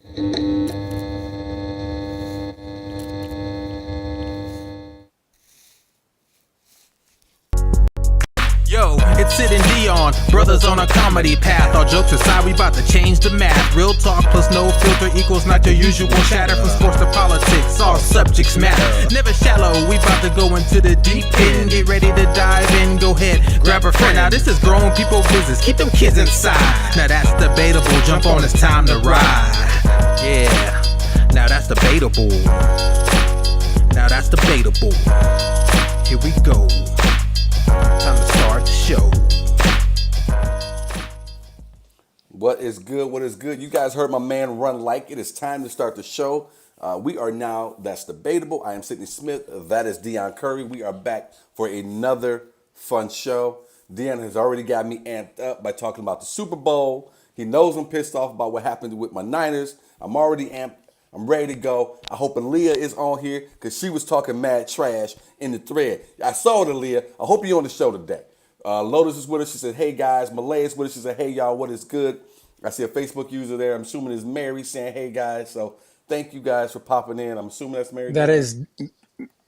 Yo, it's Sid and Dion, brothers on a comedy path. All jokes aside, we about to change the math. Real talk plus no filter equals not your usual chatter. From sports to politics, all subjects matter. Never shallow, we about to go into the deep end. Get ready to dive in, go ahead, grab a friend. Now this is grown people business, keep them kids inside. Now that's debatable, jump on, it's time to ride. Yeah, now that's debatable. Now that's debatable. Here we go. Time to start the show. What is good? What is good? You guys heard my man run like it. It's time to start the show. We are now, that's debatable. I am Sidney Smith. That is Dion Curry. We are back for another fun show. Dion has already got me amped up by talking about the Super Bowl. He knows I'm pissed off about what happened with my Niners. I'm already amped. I'm ready to go. I hope Aaliyah is on here because she was talking mad trash in the thread. I saw it, Aaliyah. I hope you're on the show today. Lotus is with us. She said, hey, guys. Malay is with us. She said, hey, y'all, what is good? I see a Facebook user there. I'm assuming it's Mary saying, hey, guys. So thank you guys for popping in. I'm assuming that's Mary.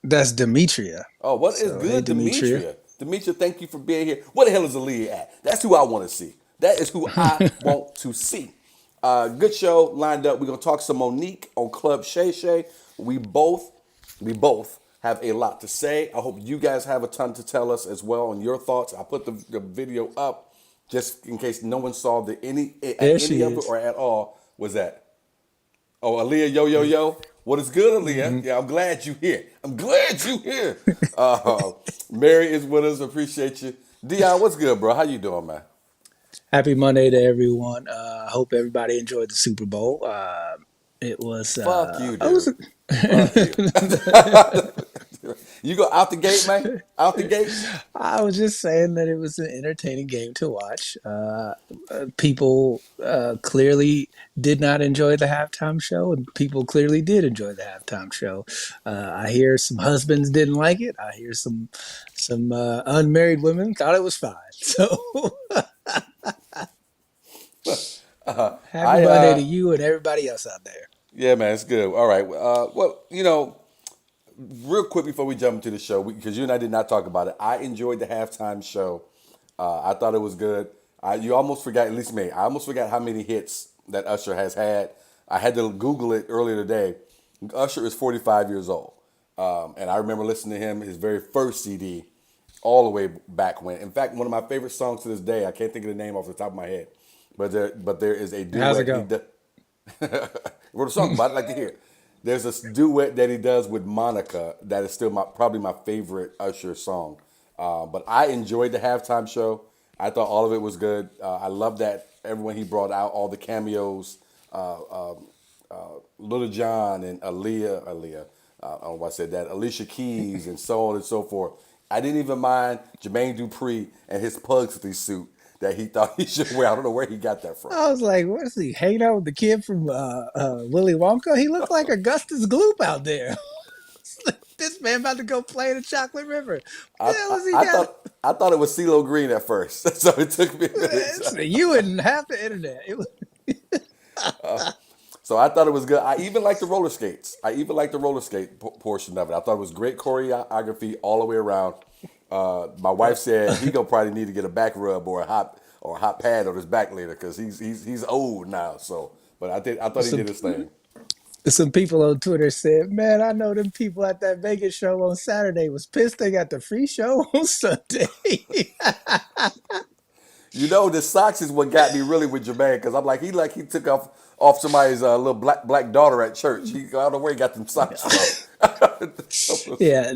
That's Demetria. Oh, what is So, good, hey, Demetria. Demetria? Demetria, thank you for being here. Where the hell is Aaliyah at? That's who I want to see. That is who I want to see. Good show lined up. We're gonna talk some Monique on Club Shay Shay. We both have a lot to say. I hope you guys have a ton to tell us as well on your thoughts. I put the video up just in case no one saw any of it or at all. Was that? Oh, Aaliyah, yo. What is good, Aaliyah? Mm-hmm. Yeah, I'm glad you here. Mary is with us. Appreciate you. Dion, what's good, bro? How you doing, man? Happy Monday to everyone. I hope everybody enjoyed the Super Bowl. It was. Fuck you, I was. dude. Fuck you. You go out the gate, man. Out the gate. I was just saying that it was an entertaining game to watch. People clearly did not enjoy the halftime show, and people clearly did enjoy the halftime show. I hear some husbands didn't like it. I hear some unmarried women thought it was fine. So happy Monday to you and everybody else out there. Yeah, man, it's good. All right. Well, real quick before we jump into the show, because you and I did not talk about it, I enjoyed the halftime show. I thought it was good. You almost forgot, at least me, I almost forgot how many hits that Usher has had. I had to Google it earlier today. Usher is 45 years old. And I remember listening to him, his very first CD, all the way back when. In fact, one of my favorite songs to this day, I can't think of the name off the top of my head, but there is a duet. How's it go? Wrote a song about it, I'd like to hear it. There's a duet that he does with Monica that is still probably my favorite Usher song. But I enjoyed the halftime show. I thought all of it was good. I love that everyone he brought out, all the cameos, Little John and Aaliyah, I don't know why I said that, Alicia Keys and so on and so forth. I didn't even mind Jermaine Dupri and his Pugsley suit that he thought he should wear. I don't know where he got that from. I was like, what is he hanging out with the kid from Willy Wonka? He looked like Augustus Gloop out there. This man about to go play in the Chocolate River. What the hell is he got? I thought it was CeeLo Green at first, so it took me a minute. You and half the internet. It was. So I thought it was good. I even liked the roller skates. Portion of it. I thought it was great choreography all the way around. My wife said he gonna probably need to get a back rub or a hot pad on his back later because he's old now. So, but I thought he did his thing. Some people on Twitter said, "Man, I know them people at that Vegas show on Saturday was pissed they got the free show on Sunday." The socks is what got me really with Jermaine because I'm like he took off somebody's little black daughter at church. I don't know where he got them socks from. Yeah,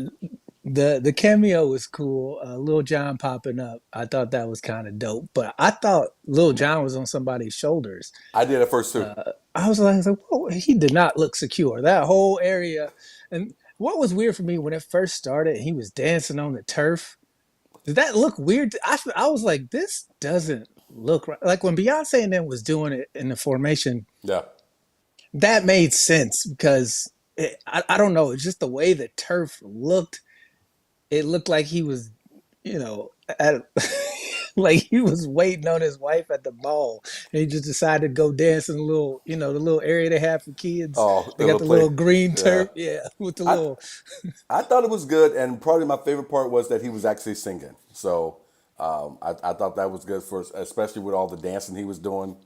the cameo was cool. Lil Jon popping up, I thought that was kind of dope. But I thought Lil Jon was on somebody's shoulders. I did at first too. I was like, whoa, he did not look secure. That whole area. And what was weird for me when it first started, he was dancing on the turf. Did that look weird? I was like, this doesn't look right. Like when Beyonce and them was doing it in the formation, Yeah. that made sense because I don't know. It's just the way the turf looked. It looked like he was, at Like he was waiting on his wife at the mall, and he just decided to go dance in the little, the little area they have for kids. Oh, They the got little the play. little green Yeah. turf, yeah, with the I little. I thought it was good, and probably my favorite part was that he was actually singing. So I thought that was good for, especially with all the dancing he was doing,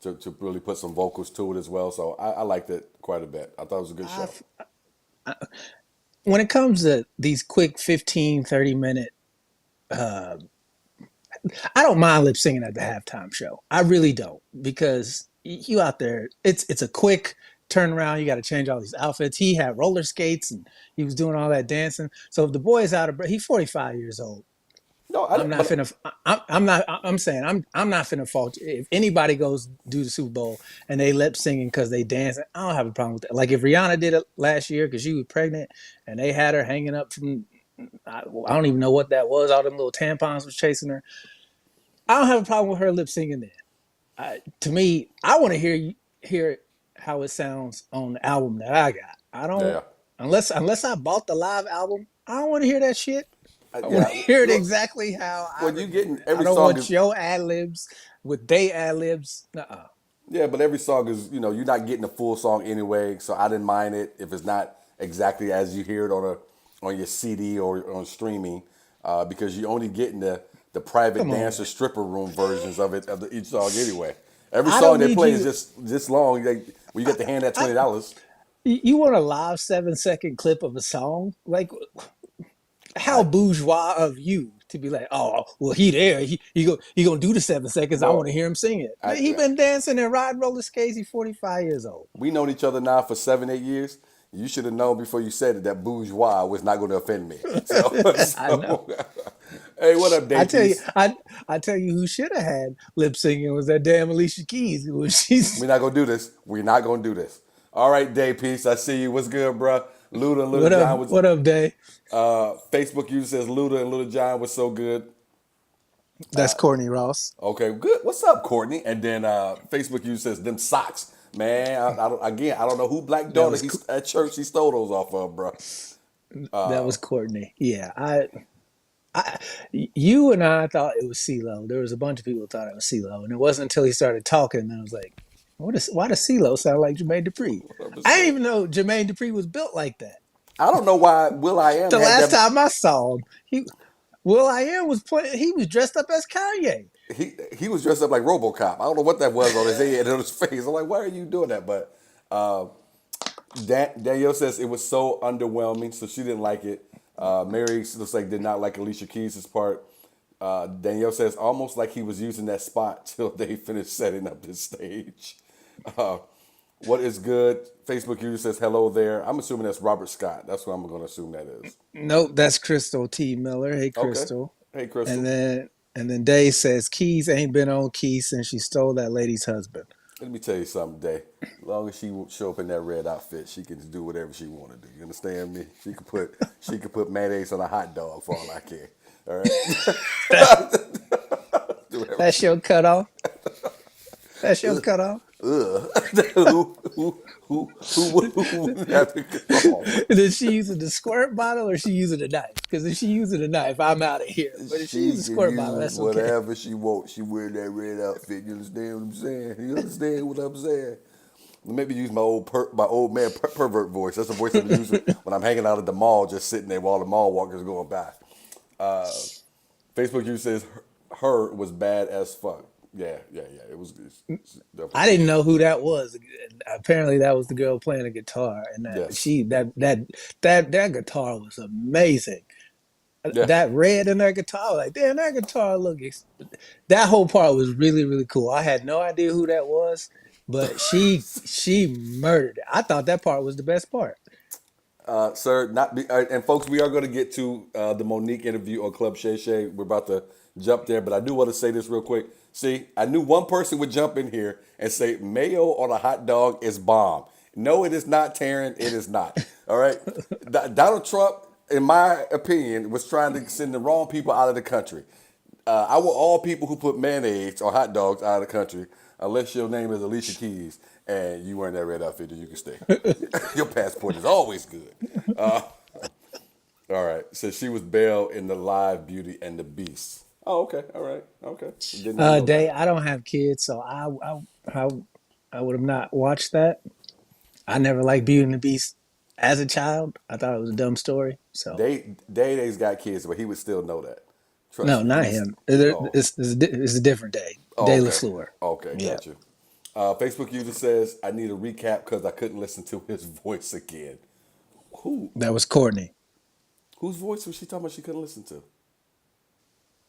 to really put some vocals to it as well. So I liked it quite a bit. I thought it was a good I, show. when it comes to these quick 15, 30 minute, I don't mind lip singing at the halftime show. I really don't, because you out there, it's a quick turnaround. You got to change all these outfits. He had roller skates and he was doing all that dancing. So if the boy is out of breath, he's 45 years old. No, I'm not but finna. I'm not. I'm saying I'm not finna fault you. If anybody goes do the Super Bowl and they lip singing because they dancing, I don't have a problem with that. Like if Rihanna did it last year because she was pregnant and they had her hanging up from, I don't even know what that was. All them little tampons was chasing her. I don't have a problem with her lip singing then. To me, I want to hear how it sounds on the album that I got. I don't, yeah, unless I bought the live album. I don't want to hear that shit. I want yeah. to hear it Look, exactly how I when you remember getting it. I every don't song want is your ad libs with they ad libs. Nuh-uh. yeah, but every song is, you're not getting a full song anyway. So I didn't mind it if it's not exactly as you hear it on your CD or on streaming, because you're only getting the private Come on, dancer stripper room versions of it each song anyway. Every I song don't they need play is you. just this long. Like, when you get to hand that I, $20. you want a live 7 second clip of a song? Like how I bourgeois of you to be like, oh, well, he there. He gonna do the 7 seconds. I want to well, hear him sing it. I He been dancing and riding roller skates. He's 45 years old. we known each other now for 7 8 years. You should have known before you said it that bourgeois was not going to offend me. So, I know. so hey, what up, I Day tell you, Piece? I tell you who should have had lip singing was that damn Alicia Keys. When she's We're not gonna do this. We're not gonna do this. All right, Day Piece. I see you. What's good, bro? Luda and Little John was. what up, Day? Facebook user says Luda and Little John was so good. That's Courtney Ross. Okay, good. What's up, Courtney? And then Facebook user says them socks, man. I don't know who black That daughter was at church he stole those off of, bro. that was Courtney. Yeah, you and I thought it was CeeLo. There was a bunch of people who thought it was CeeLo, and it wasn't until he started talking and I was like, why does CeeLo sound like Jermaine Dupri? I didn't 100%. even know Jermaine Dupri was built like that. I don't know why Will I Am The had last that. time I saw him, Will I Am was playing. He was dressed up as Kanye. He was dressed up like RoboCop. I don't know what that was on his head and on his face. I'm like, why are you doing that? But Danielle says it was so underwhelming, so she didn't like it. Mary looks like did not like Alicia Keys' part. Danielle says almost like he was using that spot till they finished setting up the stage. Uh, what is good? Facebook user says hello there. I'm assuming that's Robert Scott. That's what I'm going to assume that is. Nope, that's Crystal T. Miller. Hey, Okay. Crystal. Hey, And Crystal. then Dave says Keys ain't been on Keys since she stole that lady's husband. Let me tell you something, Day. As long as she show up in that red outfit, she can do whatever she want to do. You understand me? She could put mayonnaise on a hot dog for all I care. All right. Do whatever That's she. your cutoff. That's your cutoff. Who would have to go? Did she using the squirt bottle or she using a knife? Because if she using a knife, I'm out of here. But if she She using a can squirt bottle, use that's okay. whatever she wants. She wear that red outfit. You understand what I'm saying? You understand what I'm saying? Maybe use my old man pervert voice. That's the voice I'm using when I'm hanging out at the mall, just sitting there while the mall walkers are going by. Facebook user says her was bad as fuck. Yeah, yeah, yeah. It was it's I definitely didn't know who that was. Apparently, that was the girl playing the guitar, and yes, that guitar was amazing. yeah. That red in that guitar, like damn, that guitar that whole part was really really cool. I had no idea who that was, but she murdered it. I thought that part was the best part. Sir, not be, and folks, we are going to get to the Monique interview on Club Shay Shay. We're about to jump there, but I do want to say this real quick. See, I knew one person would jump in here and say mayo on a hot dog is bomb. No, it is not, Taryn. It is not. All right. Donald Trump, in my opinion, was trying to send the wrong people out of the country. I want all people who put mayonnaise on hot dogs out of the country, unless your name is Alicia Keys and you wearing that red outfit, then you can stay. Your passport is always good. All right. So she was Belle in The Live Beauty and the Beast. Oh, okay. All right. Okay. Did not know Day, that. I don't have kids, so I, I would have not watched that. I never liked Beauty and the Beast as a child. I thought it was a dumb story. So Day's got kids, but he would still know that. Trust no, me. He not was. him. Oh. It's a different day. Oh. Day Okay. LaFleur. Okay. Yeah, Got you. Facebook user says I need a recap because I couldn't listen to his voice again. Who? that was Courtney. Whose voice was she talking about? She couldn't listen to.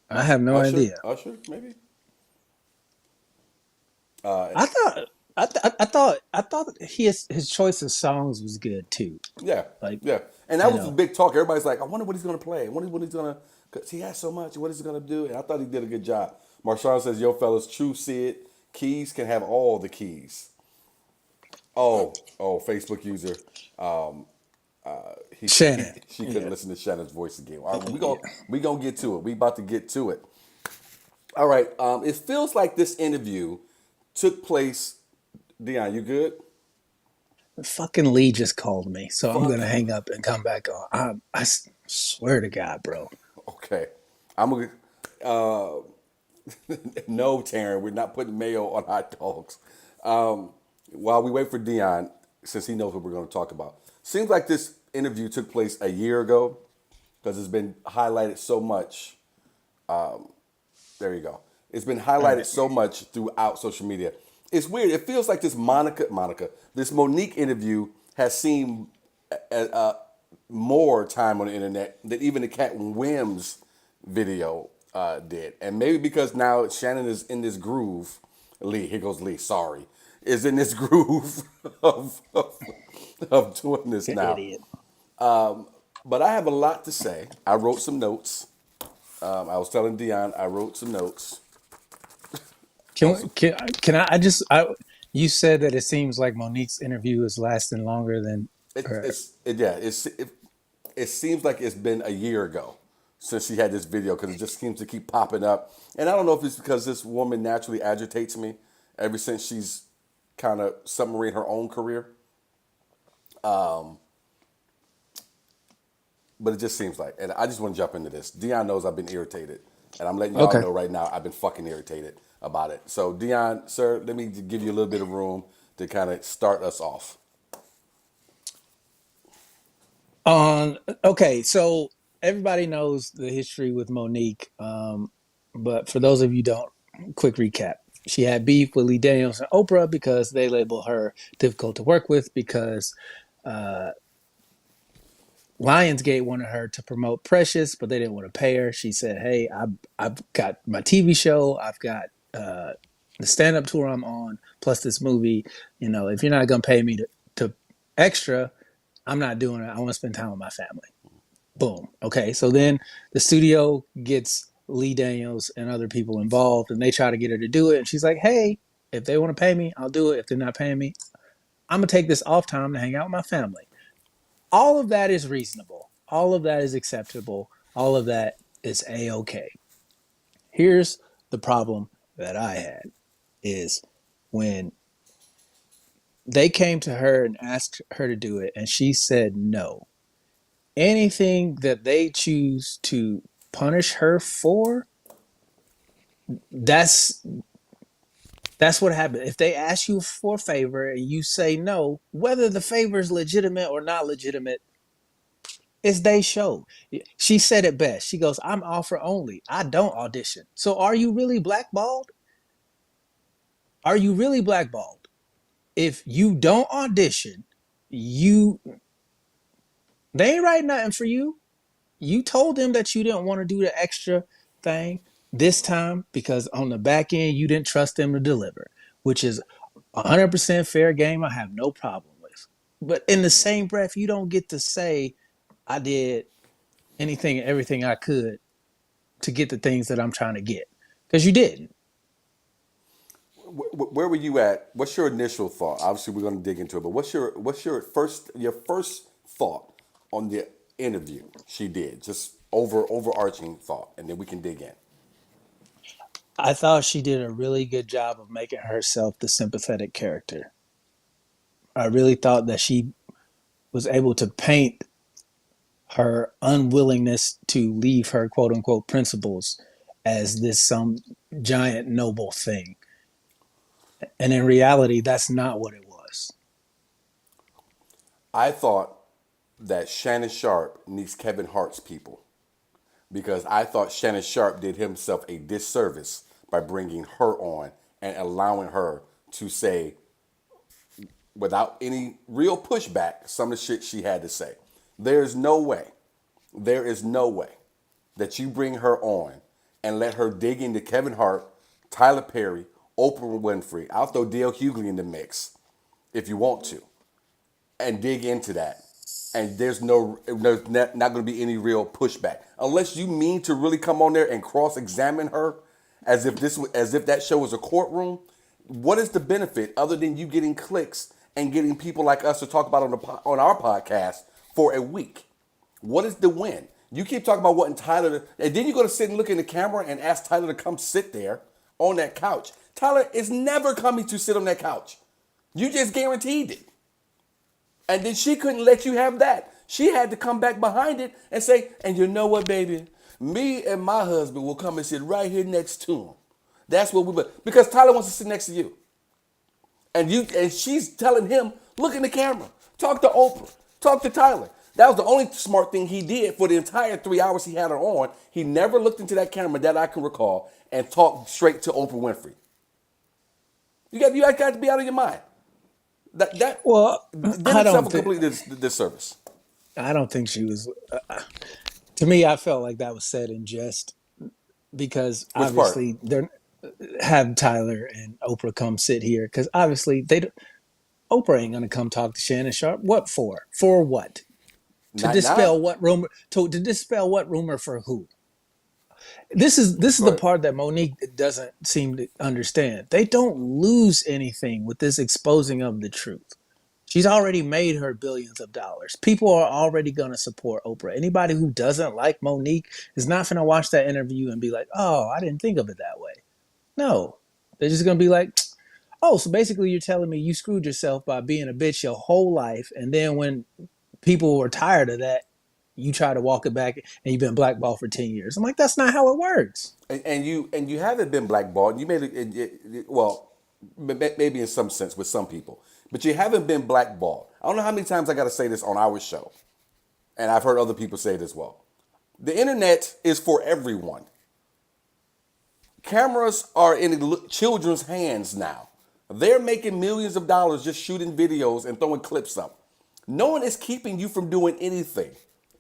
I have no Usher. idea. Usher. Maybe. I thought I thought his choice of songs was good too. Yeah, Like, yeah, and that you was the know, big talk. Everybody's like, I wonder what he's gonna play. I wonder what he's gonna, cause he has so much. What is he gonna do? And I thought he did a good job. Marshawn says, "Yo, fellas, true Sid. Keys can have all the keys." Oh, Facebook user. Shannon. She couldn't Yeah, listen to Shannon's voice again. All right, yeah. we gonna get to it. We about to get to it. All right. It feels like this interview took place. Dion, you good? Fucking Lee just called me, so I'm Fuck. gonna hang up and come back on. Swear to God, bro. Okay. I'm gonna. No, Taryn, we're not putting mayo on hot dogs. While we wait for Dion, since he knows what we're going to talk about, seems like this interview took place a year ago because it's been highlighted so much. There you go. It's been All highlighted right. so much throughout social media. It's weird. It feels like this this Monique interview has seen more time on the internet than even the Cat Wims video did. And maybe because now Shannon is in this groove. Lee, here goes Lee. Sorry, is in this groove of doing this You now. idiot. But I have a lot to say. I wrote some notes. I was telling Dion I wrote some notes. Can I just you said that it seems like Monique's interview is lasting longer than her. It seems like it's been a year ago since she had this video because it just seems to keep popping up. And I don't know if it's because this woman naturally agitates me ever since she's kind of submarine her own career. But it just seems like, and I just want to jump into this. Dion knows I've been irritated, and I'm letting y'all Okay. know right now I've been fucking irritated about it. So Dion, sir, let me give you a little bit of room to kind of start us off. Okay, so everybody knows the history with Monique, but for those of you who don't, quick recap. She had beef with Lee Daniels and Oprah because they label her difficult to work with because Lionsgate wanted her to promote Precious, but they didn't want to pay her. She said, "Hey, I've got my TV show, I've got the stand up tour I'm on, plus this movie. You know, if you're not gonna pay me to extra, I'm not doing it. I want to spend time with my family." Boom. Okay, so then the studio gets Lee Daniels and other people involved, and they try to get her to do it. And she's like, "Hey, if they want to pay me, I'll do it. If they're not paying me, I'm gonna take this off time to hang out with my family." All of that is reasonable. All of that is acceptable. All of that is a-okay. Here's the problem that I had is when they came to her and asked her to do it and she said no. Anything that they choose to punish her for, that's that's what happened. If they ask you for a favor and you say no, whether the favor is legitimate or not legitimate, it's they show. She said it best. She goes, "I'm offer only. I don't audition." So are you really blackballed? Are you really blackballed? If you don't audition, you they ain't writing nothing for you. You told them that you didn't want to do the extra thing this time because on the back end you didn't trust them to deliver, which is 100% fair game. I have no problem with. But in the same breath, you don't get to say I did anything and everything I could to get the things that I'm trying to get because you didn't. Where were you at? What's your initial thought? Obviously, we're going to dig into it, but what's your first thought on the interview she did? Just overarching thought, and then we can dig in. I thought she did a really good job of making herself the sympathetic character. I really thought that she was able to paint her unwillingness to leave her quote unquote principles as this some giant noble thing. And in reality, that's not what it was. I thought that Shannon Sharp needs Kevin Hart's people because I thought Shannon Sharp did himself a disservice by bringing her on and allowing her to say, without any real pushback, some of the shit she had to say. There's no way, there is no way that you bring her on and let her dig into Kevin Hart, Tyler Perry, Oprah Winfrey. I'll throw Dale Hughley in the mix if you want to, and dig into that. And there's not going to be any real pushback unless you mean to really come on there and cross-examine her, as if that show was a courtroom. What is the benefit other than you getting clicks and getting people like us to talk about on our podcast for a week? What is the win? You keep talking about wanting Tyler to, and then you're going to sit and look in the camera and ask Tyler to come sit there on that couch. Tyler is never coming to sit on that couch. You just guaranteed it. And then she couldn't let you have that. She had to come back behind it and say, and you know what, baby? Me and my husband will come and sit right here next to him. That's what because Tyler wants to sit next to you. And she's telling him, look in the camera. Talk to Oprah. Talk to Tyler. That was the only smart thing he did for the entire 3 hours he had her on. He never looked into that camera that I can recall and talked straight to Oprah Winfrey. You got to be out of your mind. That Well, did I itself don't a think complete disservice. I don't think she was. To me, I felt like that was said in jest because Which part? obviously they're have Tyler and Oprah come sit here because obviously Oprah ain't gonna come talk to Shannon Sharp. What for? For what? To Not now. dispel what rumor? To dispel what rumor for who? This is Go the ahead. part that Monique doesn't seem to understand. They don't lose anything with this exposing of the truth. She's already made her billions of dollars. People are already going to support Oprah. Anybody who doesn't like Monique is not going to watch that interview and be like, oh, I didn't think of it that way. No, they're just going to be like, oh, so basically you're telling me you screwed yourself by being a bitch your whole life. And then when people were tired of that, you try to walk it back and you've been blackballed for 10 years. I'm like, that's not how it works. And you haven't been blackballed. You made well, maybe in some sense with some people, but you haven't been blackballed. I don't know how many times I got to say this on our show, and I've heard other people say it as well. The internet is for everyone. Cameras are in children's hands now. They're making millions of dollars just shooting videos and throwing clips up. No one is keeping you from doing anything.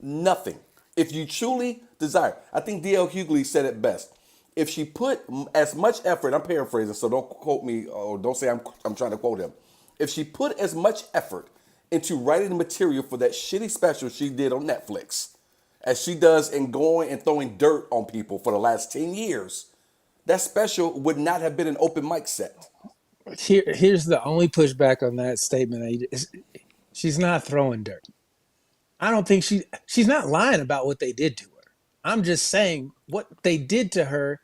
Nothing. If you truly desire. I think D.L. Hughley said it best. If she put as much effort, I'm paraphrasing, so don't quote me or don't say I'm trying to quote him. If she put as much effort into writing the material for that shitty special she did on Netflix as she does in going and throwing dirt on people for the last 10 years, that special would not have been an open mic set. Here's the only pushback on that statement. She's not throwing dirt. I don't think she's not lying about what they did to her. I'm just saying what they did to her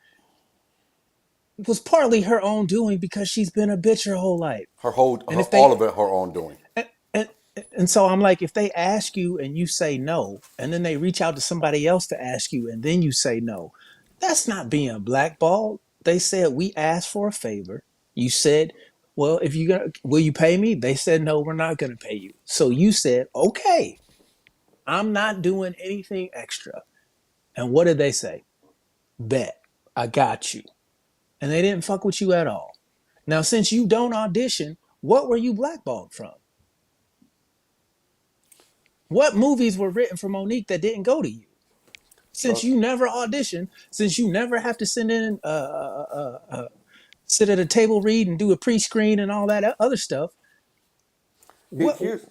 was partly her own doing because she's been a bitch her whole life. And if All of they it her own doing. and, and so I'm like, if they ask you and you say no, and then they reach out to somebody else to ask you and then you say no, that's not being blackballed. They said we asked for a favor. You said, well, if you gonna will you pay me? They said no, we're not gonna pay you. So you said, okay, I'm not doing anything extra. And what did they say? Bet. I got you. And they didn't fuck with you at all. Now, since you don't audition, what were you blackballed from? What movies were written for Monique that didn't go to you? Since Well, you never audition, since you never have to send in, sit at a table read and do a pre-screen and all that other stuff, what? here's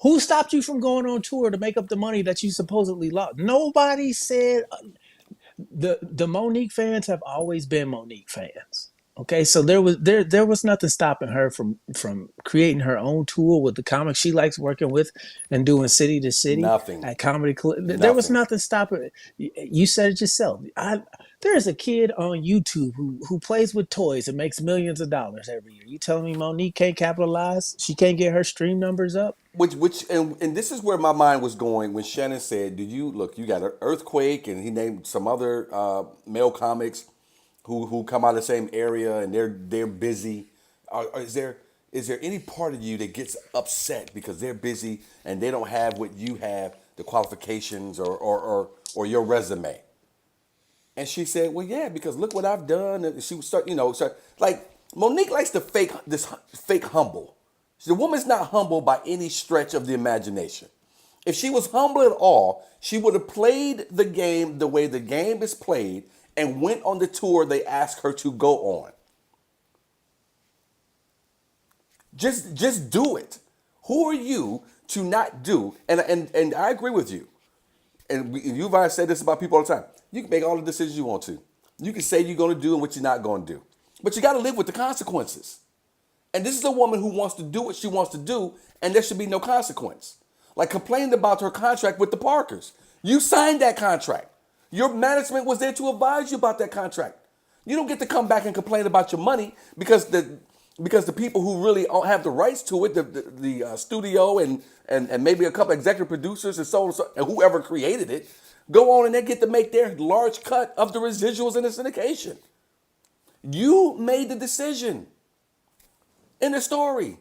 Who stopped you from going on tour to make up the money that you supposedly lost? Nobody said the Monique fans have always been Monique fans. Okay, so there was nothing stopping her from creating her own tour with the comics she likes working with, and doing city to city Nothing. at comedy club. There was Nothing. nothing stopping it. You said it yourself. There's a kid on YouTube who plays with toys and makes millions of dollars every year. You telling me Monique can't capitalize? She can't get her stream numbers up? And this is where my mind was going when Shannon said, "Do you look? You got an earthquake," and he named some other male comics who come out of the same area and they're busy. Is there any part of you that gets upset because they're busy and they don't have what you have, the qualifications or your resume? And she said, "Well, yeah, because look what I've done." And she would start like Monique likes to fake humble. The woman's not humble by any stretch of the imagination. If she was humble at all, she would have played the game the way the game is played and went on the tour they asked her to go on. Just do it. Who are you to not do? And I agree with you. And you've already said this about people all the time. You can make all the decisions you want to. You can say you're going to do and what you're not going to do. But you got to live with the consequences. And this is a woman who wants to do what she wants to do, and there should be no consequence. Like complaining about her contract with the Parkers. You signed that contract. Your management was there to advise you about that contract. You don't get to come back and complain about your money because the people who really have the rights to it, the studio and maybe a couple executive producers and so on and whoever created it, go on and they get to make their large cut of the residuals in the syndication. You made the decision in the story.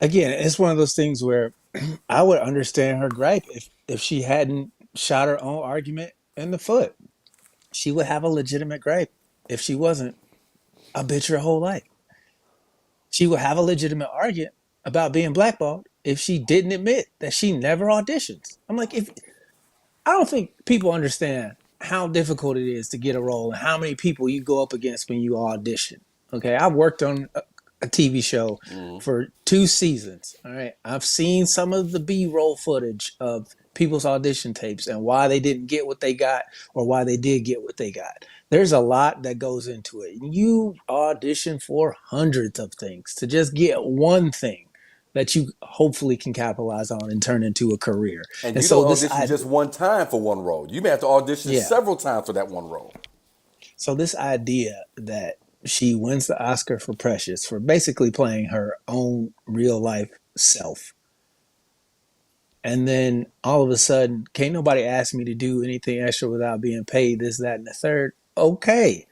Again, it's one of those things where I would understand her gripe if she hadn't shot her own argument in the foot. She would have a legitimate gripe if she wasn't a bitch her whole life. She would have a legitimate argument about being blackballed if she didn't admit that she never auditions. I'm like, if I don't think people understand how difficult it is to get a role and how many people you go up against when you audition. Okay, I've worked on a TV show for 2 seasons. All right, I've seen some of the B-roll footage of people's audition tapes and why they didn't get what they got or why they did get what they got. There's a lot that goes into it. You audition for hundreds of things to just get one thing that you hopefully can capitalize on and turn into a career. And And you so don't this audition just one time for one role. You may have to audition yeah. several times for that one role. So this idea that she wins the Oscar for Precious for basically playing her own real life self. And then all of a sudden, can't nobody ask me to do anything extra without being paid, this, that, and the third. Okay.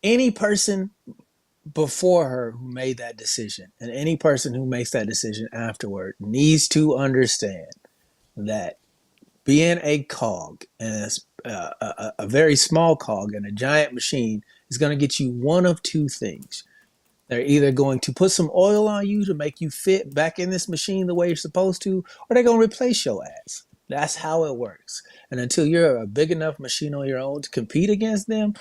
Any person before her who made that decision and any person who makes that decision afterward needs to understand that being a cog and a very small cog in a giant machine is going to get you one of two things. They're either going to put some oil on you to make you fit back in this machine the way you're supposed to, or they're going to replace your ass. That's how it works. And until you're a big enough machine on your own to compete against them,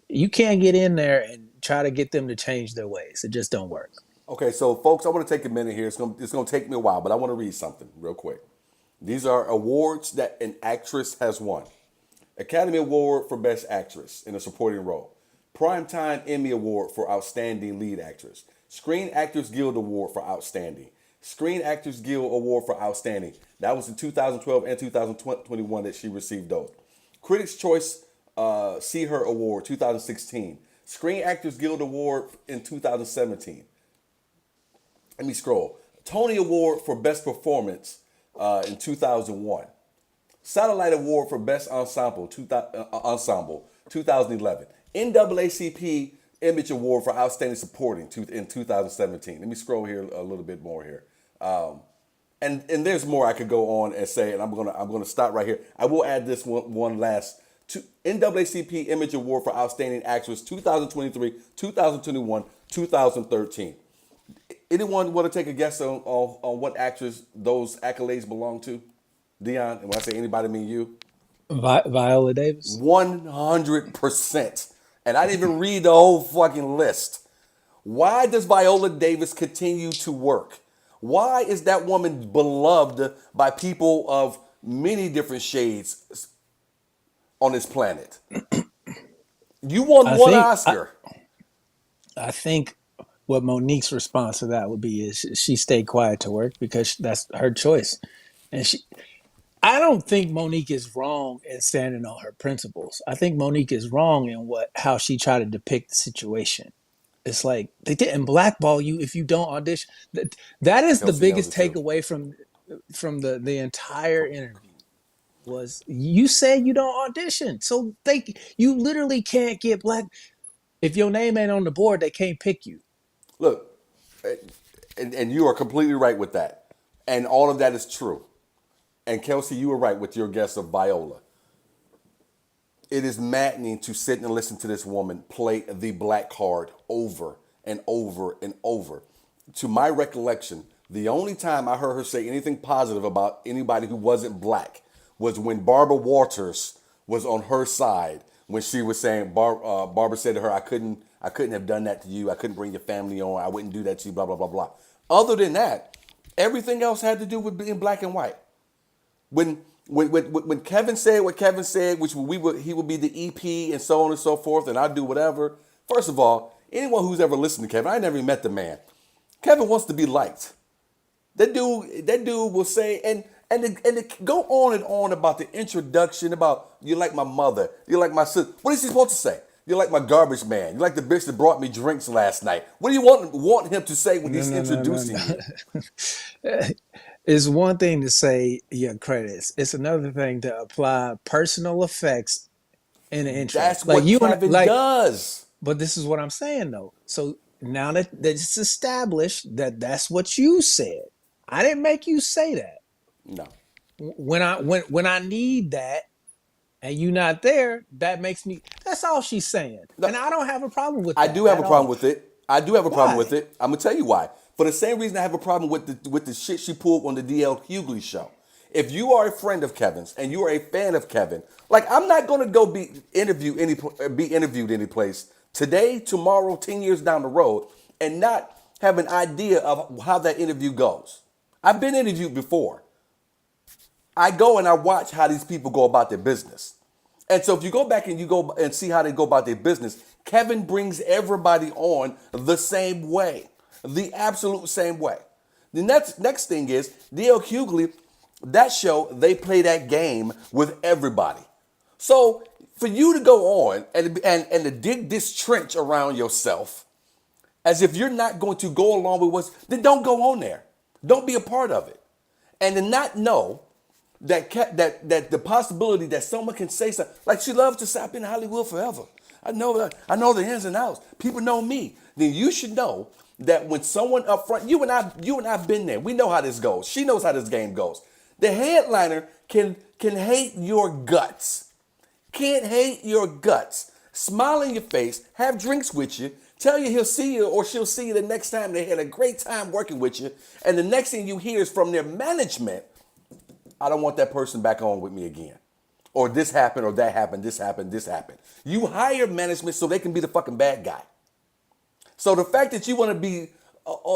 you can't get in there and try to get them to change their ways. It just don't work. Okay, so folks, I want to take a minute here. It's gonna take me a while, but I want to read something real quick. These are awards that an actress has won. Academy Award for Best Actress in a Supporting Role. Primetime Emmy Award for Outstanding Lead Actress. Screen Actors Guild Award for Outstanding. Screen Actors Guild Award for Outstanding. That was in 2012 and 2021 that she received those. Critics' Choice See Her Award 2016. Screen Actors Guild Award in 2017. Let me scroll. Tony Award for Best Performance in 2001. Satellite Award for Best Ensemble, 2011. NAACP Image Award for Outstanding Supporting in 2017. Let me scroll here a little bit more here. And there's more I could go on and say, and I'm gonna stop right here. I will add this one last. NAACP Image Award for Outstanding Actress 2023, 2021, 2013. Anyone want to take a guess on what actress those accolades belong to? Dion, and when I say anybody, I mean you. Viola Davis. 100%. And I didn't even read the whole fucking list. Why does Viola Davis continue to work? Why is that woman beloved by people of many different shades on this planet? You won I one think Oscar. I think what Monique's response to that would be is she stayed quiet to work because that's her choice, and she. I don't think Monique is wrong in standing on her principles. I think Monique is wrong in what how she tried to depict the situation. It's like they didn't blackball you if you don't audition. That is the Kelsey knows biggest it too. takeaway from the entire interview was you said you don't audition, so you literally can't get black if your name ain't on the board. They can't pick you. Look, and you are completely right with that. And all of that is true. And Kelsey, you were right with your guess of Viola. It is maddening to sit and listen to this woman play the black card over and over and over. To my recollection, the only time I heard her say anything positive about anybody who wasn't black was when Barbara Walters was on her side when she was saying Barbara said to her, I couldn't have done that to you. I couldn't bring your family on. I wouldn't do that to you. Blah blah blah blah. Other than that, everything else had to do with being black and white. When Kevin said what Kevin said, which he would be the EP and so on and so forth, and I'd do whatever. First of all, anyone who's ever listened to Kevin, I never even met the man. Kevin wants to be liked. That dude will say and go on and on about the introduction, about you're like my mother, you're like my sister. What is he supposed to say? You're like my garbage man. You're like the bitch that brought me drinks last night. What do you want him to say when No, he's no, no, no, introducing you? no. It's one thing to say your credits. It's another thing to apply personal effects in an intro. That's Like what you and Kevin like, does. but this is what I'm saying though. So now that it's established that that's what you said, I didn't make you say that. No. When I need that and you not there, that makes me. That's all she's saying, No, and I don't have a problem with I that do have a at problem all. with it. I do have a problem with Why? it. I'm gonna tell you why. For the same reason I have a problem with the shit she pulled on the DL Hughley show. If you are a friend of Kevin's and you are a fan of Kevin, like I'm not gonna go be interviewed any place today, tomorrow, 10 years down the road, and not have an idea of how that interview goes. I've been interviewed before. I go and I watch how these people go about their business. And so if you go back and you go and see how they go about their business, Kevin brings everybody on the same way, the absolute same way. The next thing is DL Hughley, that show, they play that game with everybody. So for you to go on and to dig this trench around yourself as if you're not going to go along with what's, then don't go on there. Don't be a part of it. And to not know that the possibility that someone can say something, like she loves to say, I've been in Hollywood forever. I know the ins and outs. People know me. Then you should know that when someone up front, you and I've been there. We know how this goes. She knows how this game goes. The headliner can hate your guts. Can't hate your guts. Smile in your face, have drinks with you, tell you he'll see you or she'll see you the next time. They had a great time working with you. And the next thing you hear is from their management, I don't want that person back on with me again. Or this happened, or that happened, this happened, this happened. You hire management so they can be the fucking bad guy. So the fact that you want to be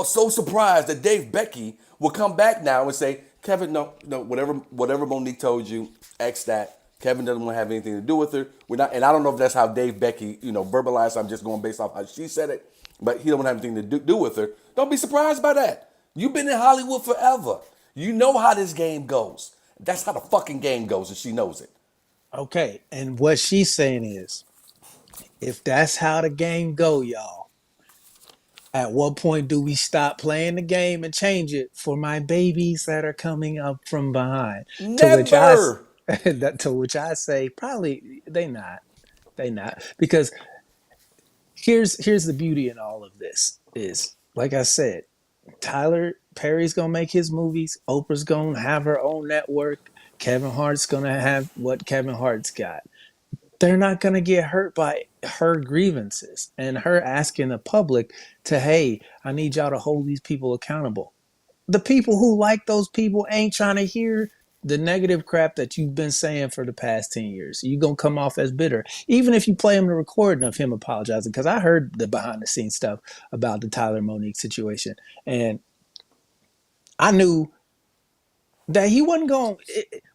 so surprised that Dave Becky will come back now and say, Kevin, no, whatever Monique told you, X that. Kevin doesn't want to have anything to do with her. We're not, and I don't know if that's how Dave Becky, verbalized. I'm just going based off how she said it, but he don't have anything to do with her. Don't be surprised by that. You've been in Hollywood forever. You know how this game goes. That's how the fucking game goes, and she knows it. Okay, and what she's saying is, if that's how the game go, y'all, at what point do we stop playing the game and change it for my babies that are coming up from behind? To which Never. to which I say, probably they not because here's the beauty in all of this is like I said, Tyler Perry's gonna make his movies, Oprah's gonna have her own network, Kevin Hart's gonna have what Kevin Hart's got. They're not going to get hurt by her grievances and her asking the public to, hey, I need y'all to hold these people accountable. The people who like those people ain't trying to hear the negative crap that you've been saying for the past 10 years. You're going to come off as bitter, even if you play him the recording of him apologizing. Because I heard the behind the scenes stuff about the Tyler Monique situation. And I knew that he wasn't going,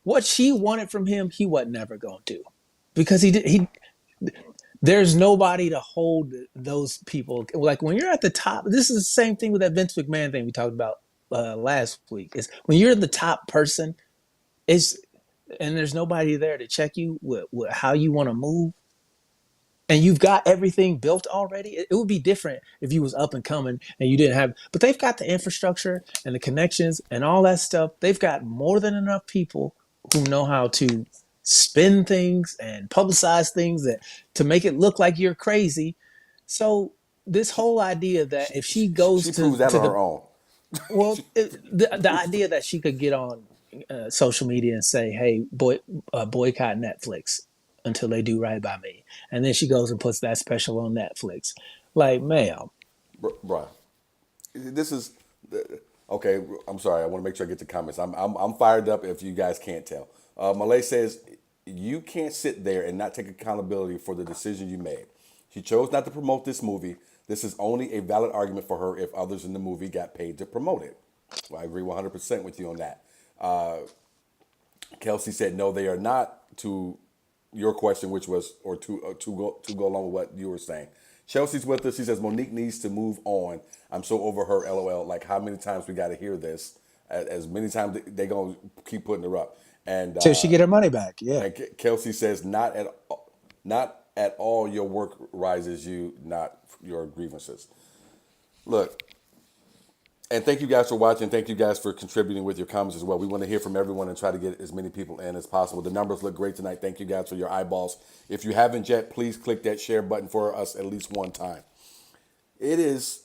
what she wanted from him, he wasn't never going to do. Because he did, There's nobody to hold those people. Like when you're at the top, this is the same thing with that Vince McMahon thing we talked about last week. Is when you're the top person, it's and there's nobody there to check you with how you want to move, and you've got everything built already. It would be different if you was up and coming and you didn't have, but they've got the infrastructure and the connections and all that stuff. They've got more than enough people who know how to spin things and publicize things that to make it look like you're crazy. So this whole idea that if she goes She proves that to on the her own. the idea that she could get on social media and say, "Hey, boycott Netflix until they do right by me," and then she goes and puts that special on Netflix. Like, ma'am, Bruh, this is okay. I'm sorry. I want to make sure I get the comments. I'm fired up. If you guys can't tell, Malay says you can't sit there and not take accountability for the decision you made. She chose not to promote this movie. This is only a valid argument for her if others in the movie got paid to promote it. Well, I agree 100% with you on that. Kelsey said no, they are not. To your question, which was or to go along with what you were saying. Chelsea's with us. She says Monique needs to move on. I'm so over her. LOL. Like how many times we got to hear this? As many times they gonna keep putting her up. And till she get her money back. Yeah, Kelsey says not at all. Your work rises you, not your grievances. Look, and thank you guys for watching. Thank you guys for contributing with your comments as well. We want to hear from everyone and try to get as many people in as possible. The numbers look great tonight. Thank you guys for your eyeballs. If you haven't yet, please click that share button for us at least one time. It is,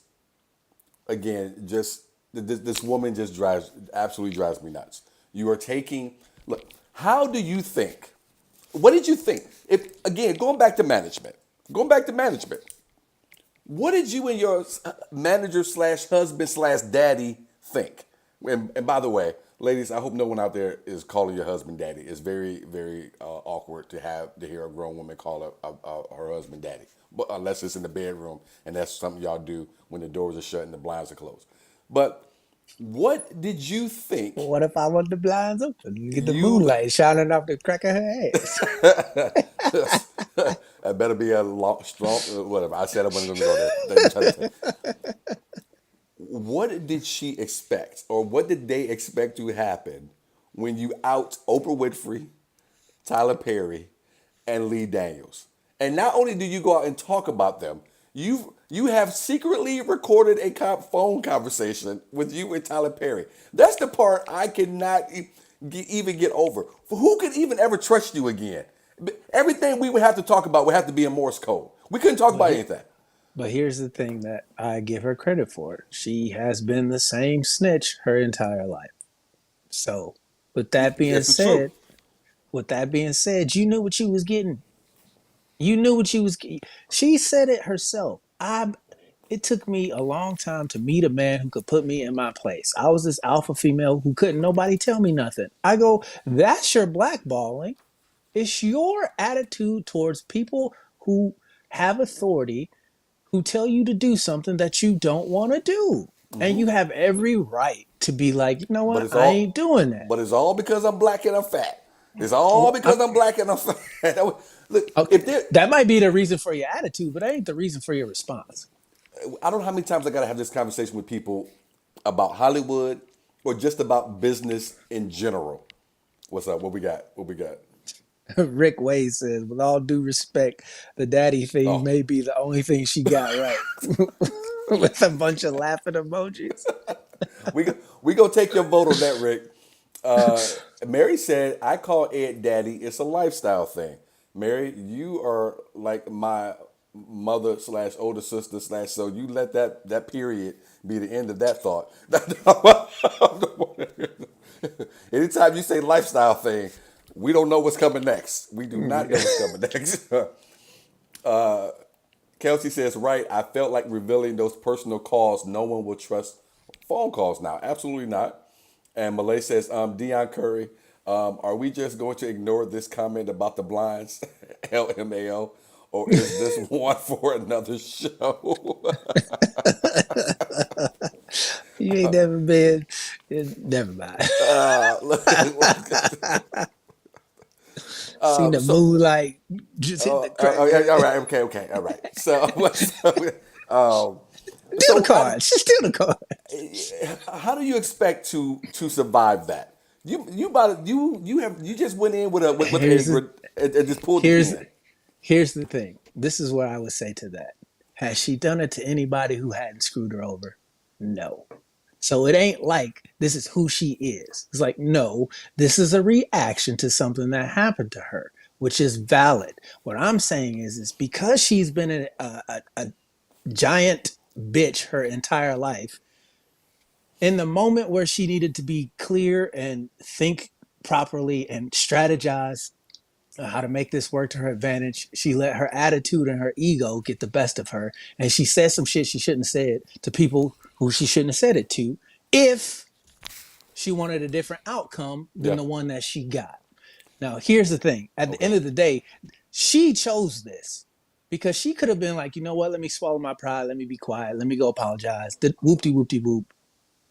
again, just this woman just absolutely drives me nuts. You are taking, look, how do you think? What did you think? If again, going back to management. What did you and your manager slash husband slash daddy think? And by the way, ladies, I hope no one out there is calling your husband daddy. It's very, very awkward to hear a grown woman call her husband daddy, but unless it's in the bedroom, and that's something y'all do when the doors are shut and the blinds are closed. But what did you think? what if I want the blinds open? Get the You moonlight shining off the crack of her ass. That better be a strong whatever. I said I wasn't going to go there. What did she expect, or what did they expect to happen when you out Oprah Winfrey, Tyler Perry, and Lee Daniels? And not only do you go out and talk about them, you have secretly recorded a phone conversation with you and Tyler Perry. That's the part I cannot even get over. Who could even ever trust you again? Everything we would have to talk about would have to be in Morse code. We couldn't talk about anything. But here's the thing that I give her credit for. She has been the same snitch her entire life. So, with that being This is true. said, you knew what you was getting. You knew what you was getting. She said it herself. It took me a long time to meet a man who could put me in my place. I was this alpha female who couldn't nobody tell me nothing. I go, that's your blackballing. It's your attitude towards people who have authority, who tell you to do something that you don't want to do. And you have every right to be like, you know But what? it's I all ain't doing that. but it's all because I'm black and I'm fat. It's all Well, because I'm black and I'm fat. Look, okay, if there that might be the reason for your attitude, but that ain't the reason for your response. I don't know how many times I gotta have this conversation with people about Hollywood or just about business in general. What's up? What we got? What we got? Rick Wade says, with all due respect, the daddy thing Oh, may be the only thing she got right. With a bunch of laughing emojis. we we gonna take your vote on that, Rick. Mary said, "I call Ed daddy. It's a lifestyle thing." Mary, you are like my mother slash older sister slash. So you let that period be the end of that thought. Anytime you say lifestyle thing, we don't know what's coming next. We do not know what's coming next. Kelsey says, right, I felt like revealing those personal calls. No one will trust phone calls now. Absolutely not. And Malay says, Deion Curry, are we just going to ignore this comment about the blinds? LMAO. Or is this one for another show? You ain't never been. Never mind. Look, Seen the so moonlight Just hit the All right, okay, all right. So, steal the so card. Just steal the card. how do you expect to survive that? You just went in with Here's the and just pulled the here's pin. here's the thing. This is what I would say to that. Has she done it to anybody who hadn't screwed her over? No. So it ain't like this is who she is. It's like, no, this is a reaction to something that happened to her, which is valid. What I'm saying is because she's been a giant bitch her entire life, in the moment where she needed to be clear and think properly and strategize how to make this work to her advantage, she let her attitude and her ego get the best of her. And she said some shit she shouldn't have said to people who she shouldn't have said it to if she wanted a different outcome than Yeah. the one that she got. Now, here's the thing. At the end Okay. of the day, she chose this because she could have been like, you know what, let me swallow my pride. Let me be quiet. Let me go apologize. Whoop-de whoop-de whoop.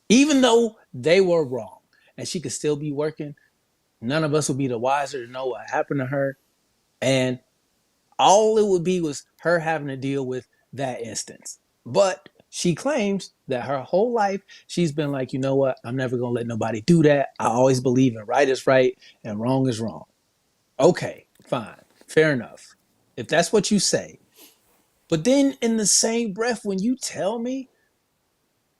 Even though they were wrong and she could still be working, none of us would be the wiser to know what happened to her. And all it would be was her having to deal with that instance. But she claims that her whole life she's been like, you know what? I'm never going to let nobody do that. I always believe in right is right and wrong is wrong. Okay, fine. Fair enough. If that's what you say. But then in the same breath, when you tell me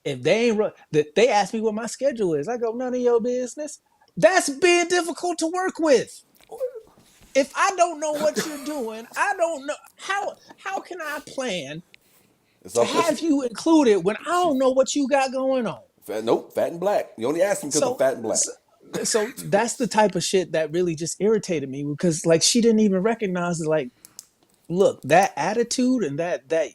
if they ain't that they ask me what my schedule is, I go, none of your business. That's being difficult to work with. If I don't know what you're doing, I don't know how can I plan It's to all because have you included when I don't know what you got going on. nope, fat and black. You only asked me because I'm So, fat and black. so, so that's the type of shit that really just irritated me because like she didn't even recognize it. Like, look, that attitude and that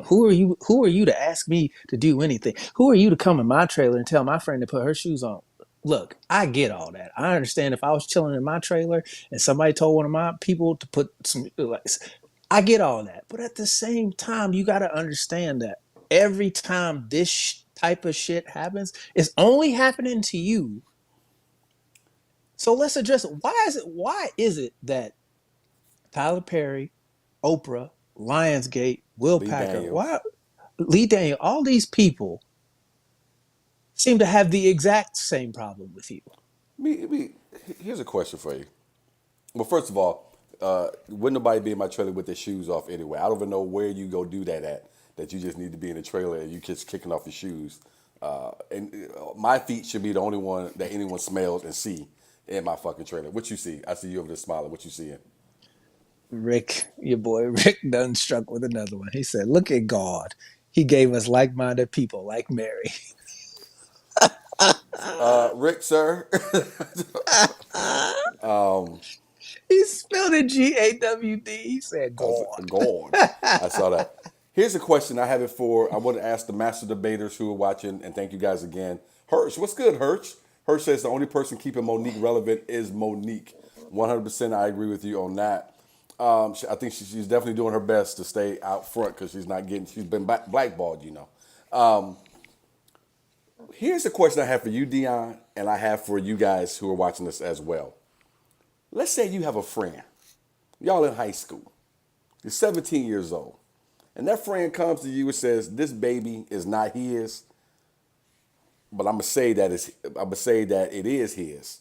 who are you to ask me to do anything? Who are you to come in my trailer and tell my friend to put her shoes on? Look, I get all that. I understand if I was chilling in my trailer and somebody told one of my people to put some like I get all that. But at the same time, you got to understand that every time this type of shit happens, it's only happening to you. So let's address it. Why is it that Tyler Perry, Oprah, Lionsgate, Will Lee Packer, Daniels. Lee Daniel, all these people seem to have the exact same problem with you. Here's a question for you. Well, first of all, wouldn't nobody be in my trailer with their shoes off anyway? I don't even know where you go do that at. That you just need to be in the trailer and you just kicking off your shoes. My feet should be the only one that anyone smells and see in my fucking trailer. What you see? I see you over there smiling. What you seeing? Rick, your boy Rick done struck with another one. He said, look at God. He gave us like-minded people like Mary. Rick, sir. He spelled it Gawd. He said God. Gone. I saw that. Here's a question I have it for. I want to ask the master debaters who are watching, and thank you guys again. Hirsch, what's good, Hirsch? Hirsch says the only person keeping Monique relevant is Monique. 100%, I agree with you on that. I think she's definitely doing her best to stay out front because she's been blackballed, you know. Here's a question I have for you, Dion, and I have for you guys who are watching this as well. Let's say you have a friend. Y'all in high school. You're 17 years old. And that friend comes to you and says, this baby is not his, but I'm gonna say that it is his,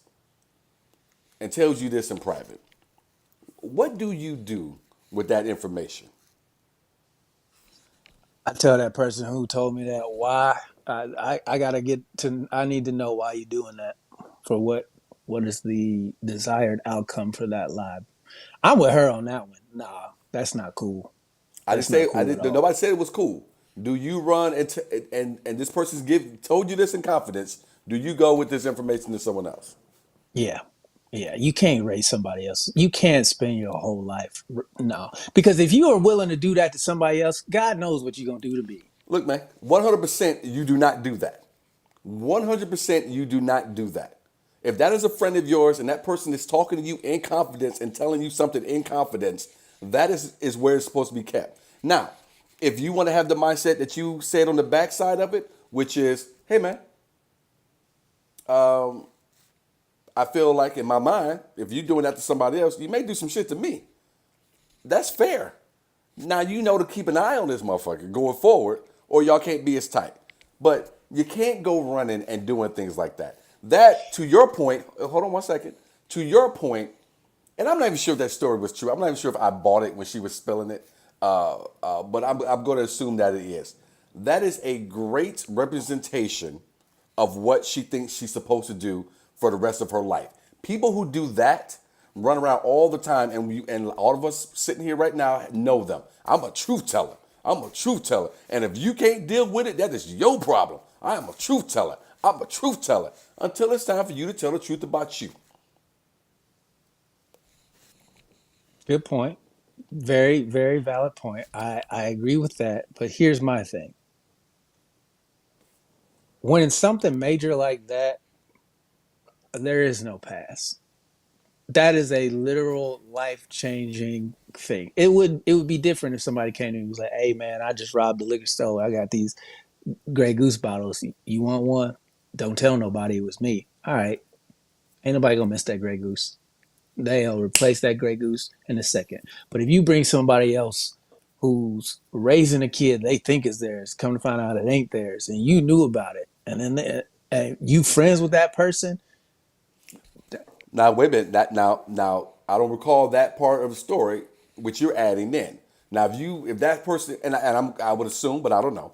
and tells you this in private. What do you do with that information? I tell that person who told me that why I gotta get to I need to know why you're doing that. For what is the desired outcome for that lie? I'm with her on that one. Nah, that's not cool. I didn't That's say not cool at all. nobody said it was cool. Do you run and this person's told you this in confidence? Do you go with this information to someone else? Yeah. Yeah, you can't raise somebody else. You can't spend your whole life. No. Because if you are willing to do that to somebody else, God knows what you're going to do to me. Look, man, 100% you do not do that. 100% you do not do that. If that is a friend of yours and that person is talking to you in confidence and telling you something in confidence, that is where it's supposed to be kept. Now, if you want to have the mindset that you said on the backside of it, which is, hey man, I feel like in my mind, if you're doing that to somebody else, you may do some shit to me. That's fair. Now you know to keep an eye on this motherfucker going forward, or y'all can't be as tight. But you can't go running and doing things like that. That, to your point, hold on one second. To your point, and I'm not even sure if that story was true. I'm not even sure if I bought it when she was spilling it. But I'm going to assume that it is. That is a great representation of what she thinks she's supposed to do for the rest of her life. People who do that run around all the time, and all of us sitting here right now know them. I'm a truth teller. I'm a truth teller. And if you can't deal with it, that is your problem. I am a truth teller. I'm a truth teller. Until it's time for you to tell the truth about you. Good point. Very, very valid point. I agree with that. But here's my thing. When it's something major like that, there is no pass. That is a literal life changing thing. It would be different if somebody came to me and was like, "Hey man, I just robbed the liquor store. I got these Grey Goose bottles. You want one? Don't tell nobody it was me." All right, ain't nobody gonna miss that Grey Goose. They'll replace that Grey Goose in a second. But if you bring somebody else who's raising a kid they think is theirs, come to find out it ain't theirs, and you knew about it, and then and you friends with that person. Now wait a minute. Now I don't recall that part of the story which you're adding in. Now if that person I would assume, but I don't know,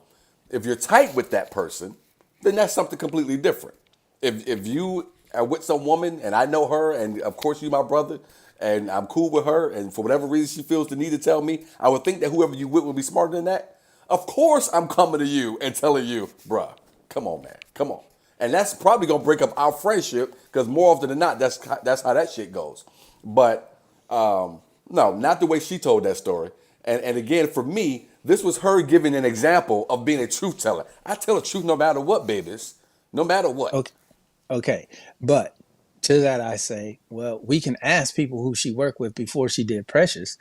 if you're tight with that person, then that's something completely different. If you are with some woman and I know her, and of course you my brother, and I'm cool with her, and for whatever reason she feels the need to tell me, I would think that whoever you with would be smarter than that. Of course I'm coming to you and telling you, bruh, come on, man, come on. And that's probably gonna break up our friendship because more often than not, that's how that shit goes. But no, not the way she told that story. And again, for me, this was her giving an example of being a truth teller. I tell the truth no matter what, babies, no matter what. Okay, okay, but to that I say, well, we can ask people who she worked with before she did Precious,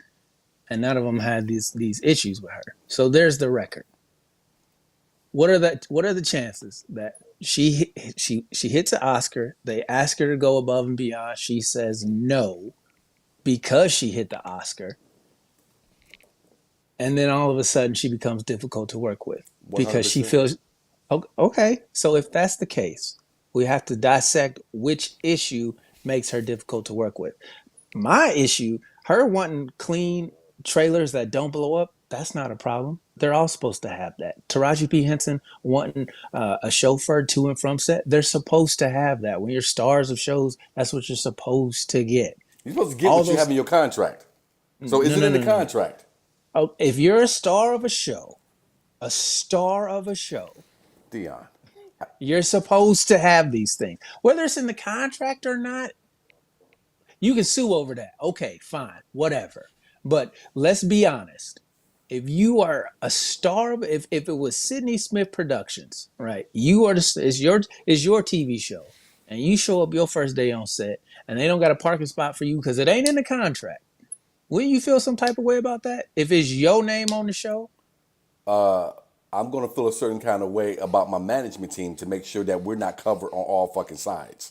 and none of them had these issues with her. So there's the record. What are the chances that she hits an Oscar? They ask her to go above and beyond. She says no because she hit the Oscar, and then all of a sudden she becomes difficult to work with because she 100%. feels okay. So if that's the case, we have to dissect which issue makes her difficult to work with. My issue, her wanting clean trailers that don't blow up, that's not a problem. They're all supposed to have that. Taraji P. Henson wanting a chauffeur to and from set, they're supposed to have that. When you're stars of shows, that's what you're supposed to get. You're supposed to get All what you have those, in your contract. So is no, it no, in the no, no, no. contract? Oh, if you're a star of a show, Dion. you're supposed to have these things. Whether it's in the contract or not, you can sue over that. Okay, fine, whatever. But let's be honest. If you are a star, if it was Sydney Smith Productions, right? You are is your TV show, and you show up your first day on set, and they don't got a parking spot for you because it ain't in the contract. Wouldn't you feel some type of way about that if it's your name on the show? I'm going to feel a certain kind of way about my management team to make sure that we're not covered on all fucking sides.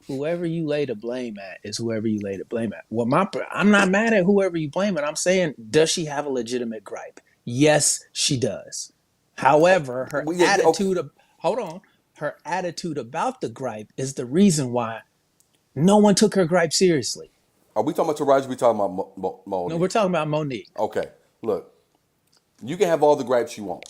Whoever you lay the blame at is whoever you lay the blame at. Well, I'm not mad at whoever you blame it. I'm saying, does she have a legitimate gripe? Yes, she does. However, her Well, yeah, okay. attitude, hold on, her attitude about the gripe is the reason why no one took her gripe seriously. Are we talking about Taraji? We talking about No, we're Monique? talking about Monique. Okay, look, you can have all the gripes you want,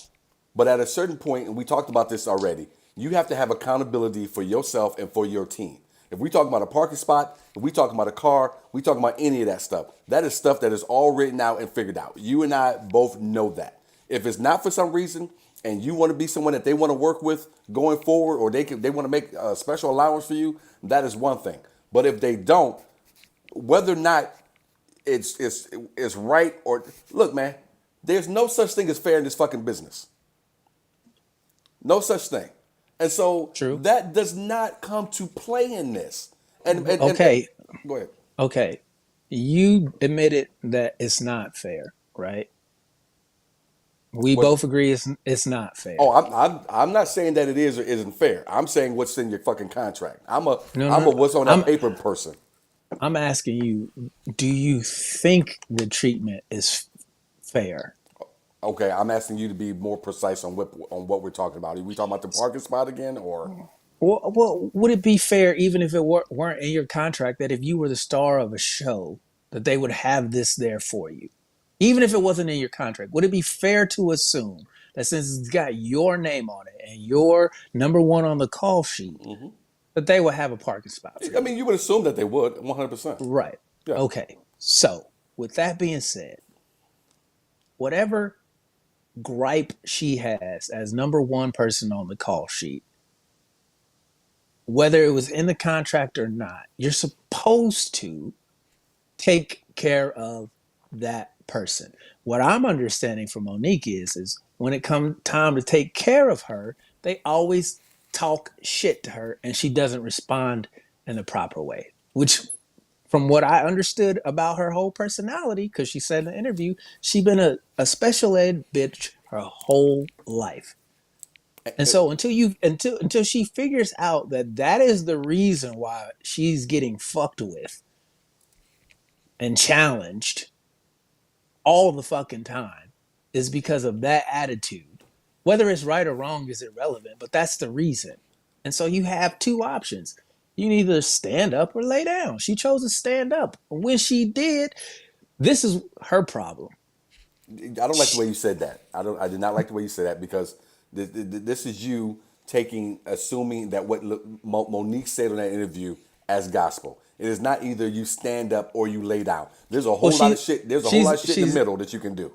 but at a certain point, and we talked about this already, you have to have accountability for yourself and for your team. If we talk about a parking spot, if we talk about a car, we talk about any of that stuff. That is stuff that is all written out and figured out. You and I both know that. If it's not for some reason, and you want to be someone that they want to work with going forward, or they want to make a special allowance for you, that is one thing. But if they don't, whether or not it's right or look, man, there's no such thing as fair in this fucking business. No such thing. And so True. that does not come to play in this. And Okay, go ahead. okay. You admitted that it's not fair, right? We What? both agree it's not Oh, fair. I'm not saying that it is or isn't fair. I'm saying what's in your fucking contract. No, I'm a no, what's on that I'm paper person. I'm asking you, do you think the treatment is fair? Okay, I'm asking you to be more precise on what we're talking about. Are we talking about the parking spot again, or Well, would it be fair, even if it weren't in your contract, that if you were the star of a show, that they would have this there for you? Even if it wasn't in your contract, would it be fair to assume that since it's got your name on it and you're number one on the call sheet, that they would have a parking spot for I you? mean, you would assume that they would 100%. Right. Yeah. Okay. So, with that being said, whatever gripe she has as number one person on the call sheet, whether it was in the contract or not, you're supposed to take care of that person. What I'm understanding from Monique is when it comes time to take care of her, they always talk shit to her and she doesn't respond in the proper way. Which from what I understood about her whole personality, because she said in the interview, she's been a special ed bitch her whole life. And so until she figures out that that is the reason why she's getting fucked with and challenged all the fucking time is because of that attitude. Whether it's right or wrong is irrelevant, but that's the reason. And so you have two options. You can either stand up or lay down. She chose to stand up. When she did, this is her problem. I don't like the way you said that. I did not like the way you said that because this is you assuming that what Monique said in that interview as gospel. It is not either you stand up or you lay down. There's a Well, whole lot of shit. There's a whole lot of shit in the middle that you can do.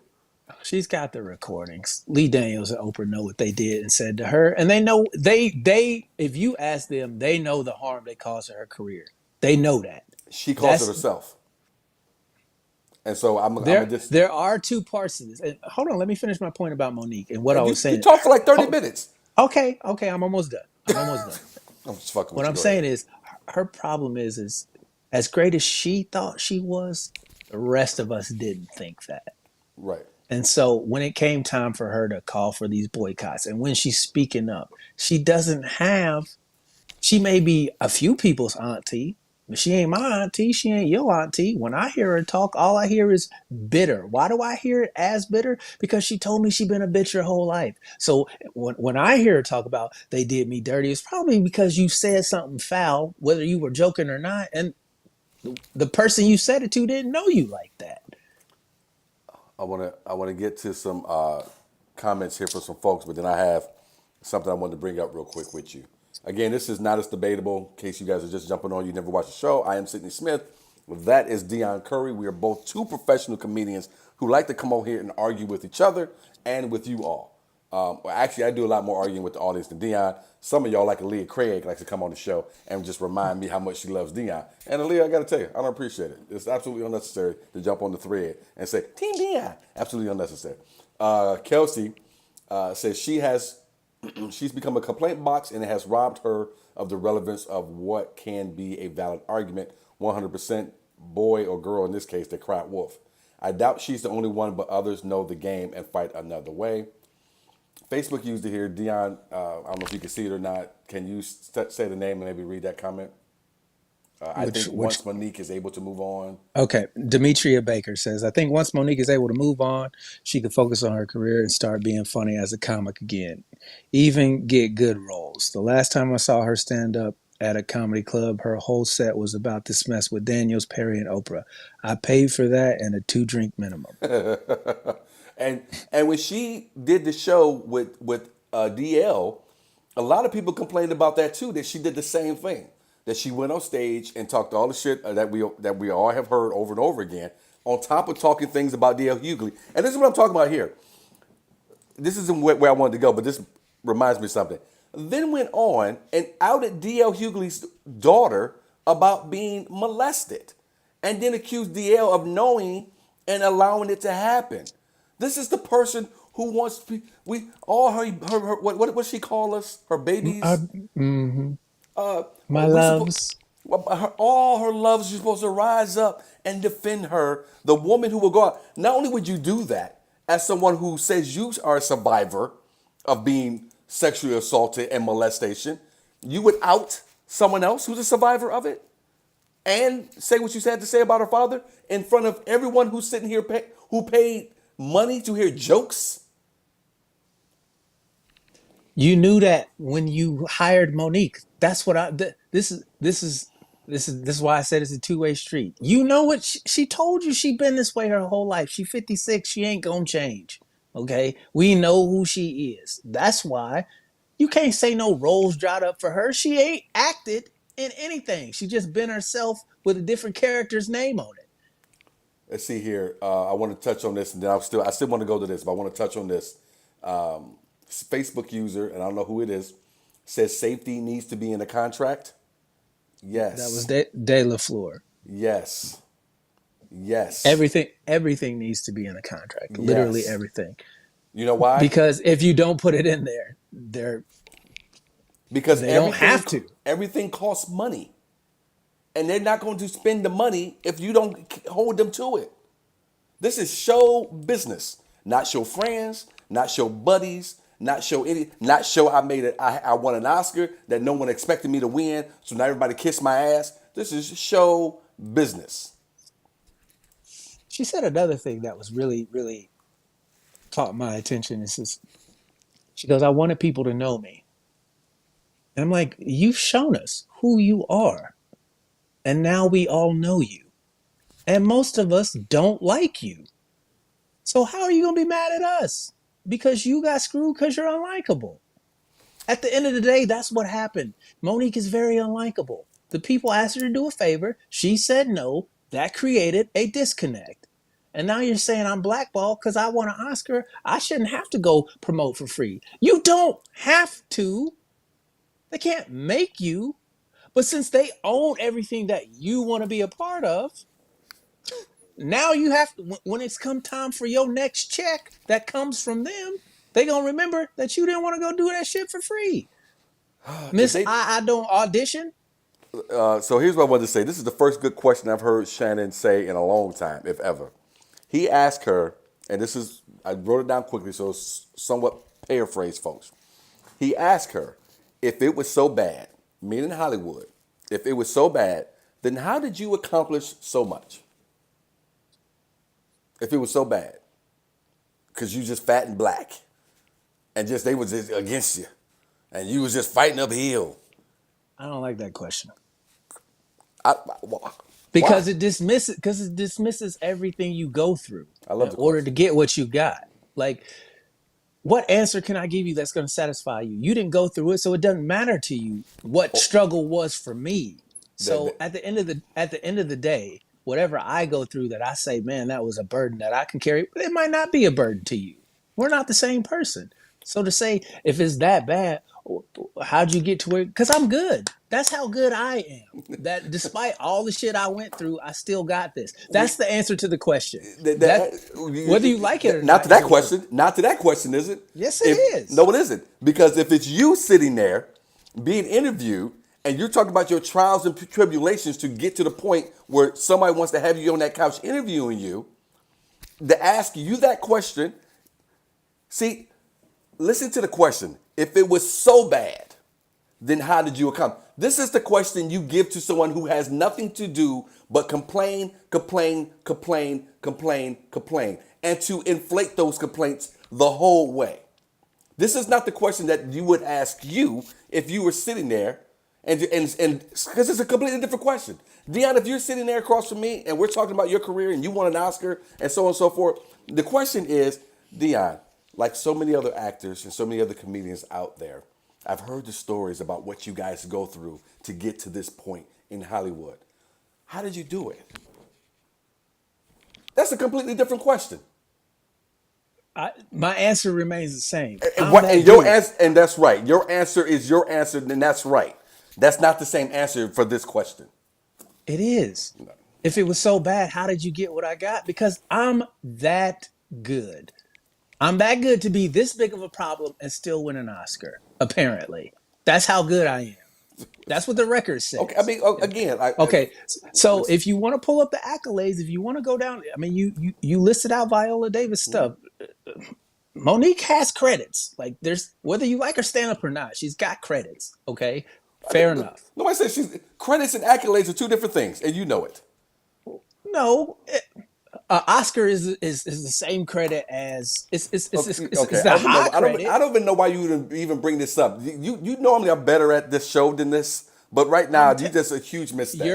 she's got the recordings. Lee Daniels and Oprah know what they did and said to her, and they know they if you ask them, they know the harm they caused to her career. They know that. She calls it That's herself, and so I'm just. there are two parts to this. And hold on, let me finish my point about Monique and what I was You saying. talk for like 30 minutes. Okay, I'm almost done. I'm almost done. I'm just fucking with What you. I'm Go ahead. saying is her problem is as great as she thought she was, the rest of us didn't think that. Right. And so when it came time for her to call for these boycotts and when she's speaking up, she doesn't have, she may be a few people's auntie, but she ain't my auntie. She ain't your auntie. When I hear her talk, all I hear is bitter. Why do I hear it as bitter? Because she told me she been a bitch her whole life. So when I hear her talk about they did me dirty, it's probably because you said something foul, whether you were joking or not. And the person you said it to didn't know you like that. I wanna get to some comments here from some folks, but then I have something I wanted to bring up real quick with you. Again, this is not as debatable. In case you guys are just jumping on, you never watched the show. I am Sidney Smith. That is Dion Curry. We are both two professional comedians who like to come over here and argue with each other and with you all. Well, actually, I do a lot more arguing with the audience than Dion. Some of y'all, like Aaliyah Craig, likes to come on the show and just remind me how much she loves Dion. And Aaliyah, I got to tell you, I don't appreciate it. It's absolutely unnecessary to jump on the thread and say, Team Dion. Absolutely unnecessary. Kelsey says she's become a complaint box and it has robbed her of the relevance of what can be a valid argument. 100% boy or girl, in this case, that cried wolf. I doubt she's the only one, but others know the game and fight another way. Facebook used it here. Dion, I don't know if you can see it or not. Can you say the name and maybe read that comment? I think Which once Monique is able to move on. Okay, Demetria Baker says, I think once Monique is able to move on, she can focus on her career and start being funny as a comic again, even get good roles. The last time I saw her stand up at a comedy club, her whole set was about this mess with Daniels, Perry, and Oprah. I paid for that and a 2-drink minimum. And when she did the show with DL, a lot of people complained about that too. That she did the same thing. That she went on stage and talked all the shit that we all have heard over and over again. On top of talking things about DL Hughley, and this is what I'm talking about here. This isn't where I wanted to go, but this reminds me of something. Then went on and outed DL Hughley's daughter about being molested, and then accused DL of knowing and allowing it to happen. This is the person who wants to be, we all her what she call us? Her babies? My We supposed loves. all her loves, you're supposed to rise up and defend her, the woman who will go out. Not only would you do that as someone who says you are a survivor of being sexually assaulted and molestation, you would out someone else who's a survivor of it. and say what you had to say about her father in front of everyone who's sitting here who paid money to hear jokes? You knew that when you hired Monique. That's what this is why I said it's a two-way street. You know what she told you, she been this way her whole life. She 56, she ain't gonna change. Okay? We know who she is. That's why you can't say no roles dried up for her. She ain't acted in anything. She just been herself with a different character's name on it. Let's see here. I want to touch on this, and then I still want to go to this, but I want to touch on this. Facebook user, and I don't know who it is, says safety needs to be in the contract. That was Yes, De La Fleur. yes, yes, Everything needs to be in a contract. Literally yes. everything. You know why? Because if you don't put it in there, Because they don't have to. everything costs money, and they're not going to spend the money if you don't hold them to it. This is show business, not show friends, not show buddies, not show I made it. I won an Oscar that no one expected me to win, so now everybody kiss my ass. This is show business. She said another thing that was really, really caught my attention. She goes, I wanted people to know me. And I'm like, you've shown us who you are. And now we all know you. And most of us don't like you. So how are you going to be mad at us? Because you got screwed because you're unlikable. At the end of the day, that's what happened. Monique is very unlikable. The people asked her to do a favor. She said no. That created a disconnect. And now you're saying I'm blackballed because I want an Oscar. I shouldn't have to go promote for free. You don't have to. They can't make you. But since they own everything that you want to be a part of, now you have to, when it's come time for your next check that comes from them, they gonna remember that you didn't want to go do that shit for free. If Miss they, I don't audition. so here's what I wanted to say. This is the first good question I've heard Shannon say in a long time, if ever. He asked her, and this is I wrote it down quickly, so it's somewhat paraphrase, folks. He asked her if it was so bad, meaning Hollywood, if it was so bad, then how did you accomplish so much? If it was so bad, because you just fat and black, and just they was just against you, and you was just fighting uphill. I don't like that question Why? because it dismisses everything you go through I love in the order to question. get what you got. Like, what answer can I give you that's going to satisfy you? You didn't go through it, so it doesn't matter to you what Oh, struggle was for me. that, So that, at the end of the day, whatever I go through that I say, man, that was a burden that I can carry, but it might not be a burden to you. We're not the same person. So to say if it's that bad, how'd you get to where? Because I'm good. That's how good I am. That despite all the shit I went through, I still got this. we, That's the answer to the question. that, That whether you like it or not to not is that irrelevant. question. Not to that question, is it? Yes, it If is. no, it isn't. Because if it's you sitting there being interviewed and you're talking about your trials and tribulations to get to the point where somebody wants to have you on that couch interviewing you, to ask you that question, see, listen to the question. If it was so bad, then how did you accomplish? This is the question you give to someone who has nothing to do but complain, complain, complain, complain, complain, and to inflate those complaints the whole way. This is not the question that you would ask you if you were sitting there, and because it's a completely different question. Dion, if you're sitting there across from me and we're talking about your career and you won an Oscar and so on and so forth, the question is, Dion, like so many other actors and so many other comedians out there, I've heard the stories about what you guys go through to get to this point in Hollywood. How did you do it? That's a completely different question. My answer remains the same. And I'm what that and your dude. answer and that's right. Your answer is your answer, and that's right. That's not the same answer for this question. It is. If it was so bad, how did you get what I got? Because I'm that good. I'm that good to be this big of a problem and still win an Oscar. Apparently, that's how good I am. That's what the record Okay, I says. mean, again, Okay, so listen, if you want to pull up the accolades, if you want to go down, I mean, you listed out Viola Davis stuff. Monique has credits. Like there's whether you like her stand up or not, she's got credits. Okay, Fair enough. Nobody says she's credits and accolades are two different things, and you know it. No, Oscar is the same credit as Okay, it's okay. the high I credit. don't even know why you would even bring this up. You normally are better at this show than this, but right now I'm you t- just a huge misstep.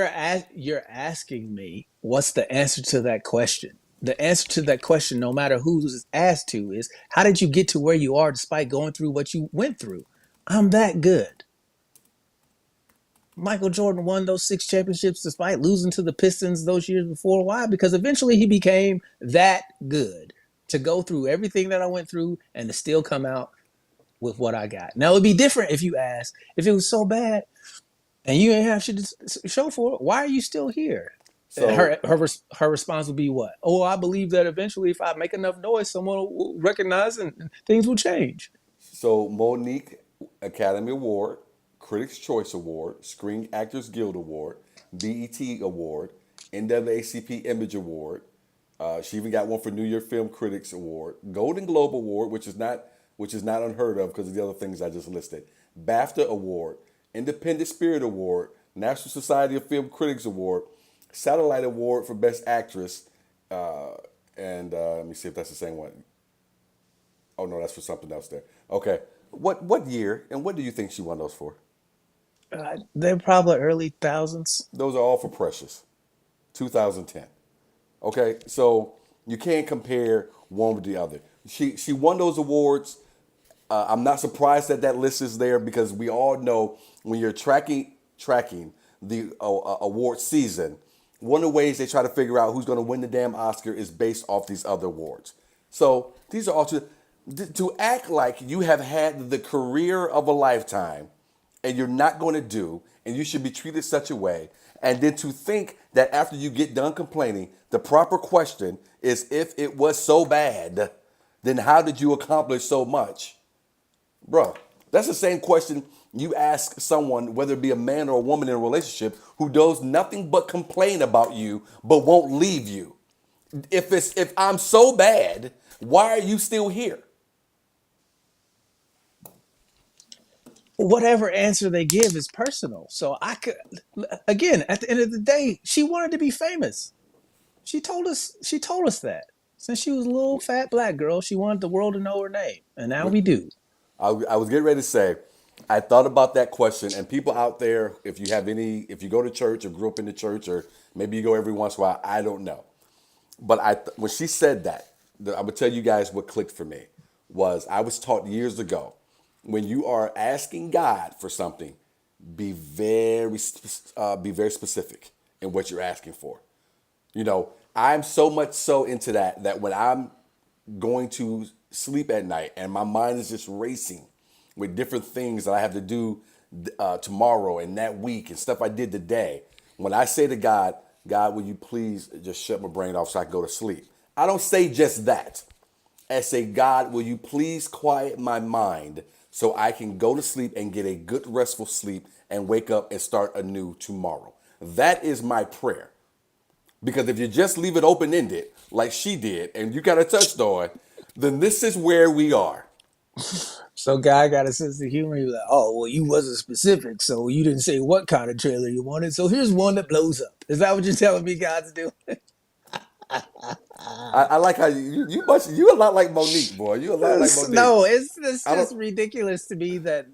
you're asking me what's the answer to that question. The answer to that question, no matter who's asked to, is how did you get to where you are despite going through what you went through? I'm that good. Michael Jordan won those 6 championships despite losing to the Pistons those years before. Why? Because eventually he became that good to go through everything that I went through and to still come out with what I got. Now it'd be different if you asked if it was so bad and you ain't have shit to show for it. Why are you still here? So Her response would be what? Oh, I believe that eventually, if I make enough noise, someone will recognize and things will change. So Monique Academy Award, Critics' Choice Award, Screen Actors Guild Award, BET Award, NAACP Image Award. She even got one for New Year Film Critics Award, Golden Globe Award, which is not unheard of because of the other things I just listed. BAFTA Award, Independent Spirit Award, National Society of Film Critics Award, Satellite Award for Best Actress, and let me see if that's the same one. Oh no, that's for something else there. Okay. What year and what do you think she won those for? They're probably early thousands. Those are all for Precious. 2010. Okay, so you can't compare one with the other. She won those awards. I'm not surprised that that list is there because we all know when you're tracking the award season, one of the ways they try to figure out who's going to win the damn Oscar is based off these other awards. So these are all to act like you have had the career of a lifetime and you're not going to do, and you should be treated such a way. And then to think that after you get done complaining, the proper question is if it was so bad, then how did you accomplish so much? Bruh, that's the same question you ask someone, whether it be a man or a woman in a relationship, who does nothing but complain about you but won't leave you. If I'm so bad, why are you still here? Whatever answer they give is personal. So I could, again, at the end of the day, she wanted to be famous. She told us that. Since she was a little fat black girl, she wanted the world to know her name. And now we do. I was getting ready to say, I thought about that question, and people out there, if you go to church or grew up in the church, or maybe you go every once in a while, I don't know. But when she said that, I would tell you guys what clicked for me was I was taught years ago, when you are asking God for something, be very specific in what you're asking for. You know, I'm so much so into that when I'm going to sleep at night and my mind is just racing with different things that I have to do tomorrow and that week and stuff I did today. When I say to God, God, will you please just shut my brain off so I can go to sleep? I don't say just that. I say, God, will you please quiet my mind so I can go to sleep and get a good restful sleep and wake up and start anew tomorrow. That is my prayer. Because if you just leave it open ended, like she did, and you got a touchstone, then this is where we are. So guy got a sense of humor. He was like, oh, well, you wasn't specific, so you didn't say what kind of trailer you wanted. So here's one that blows up. Is that what you're telling me God's doing? I like how you a lot like Monique, boy. You a lot like Monique. No, it's I don't. just ridiculous to me that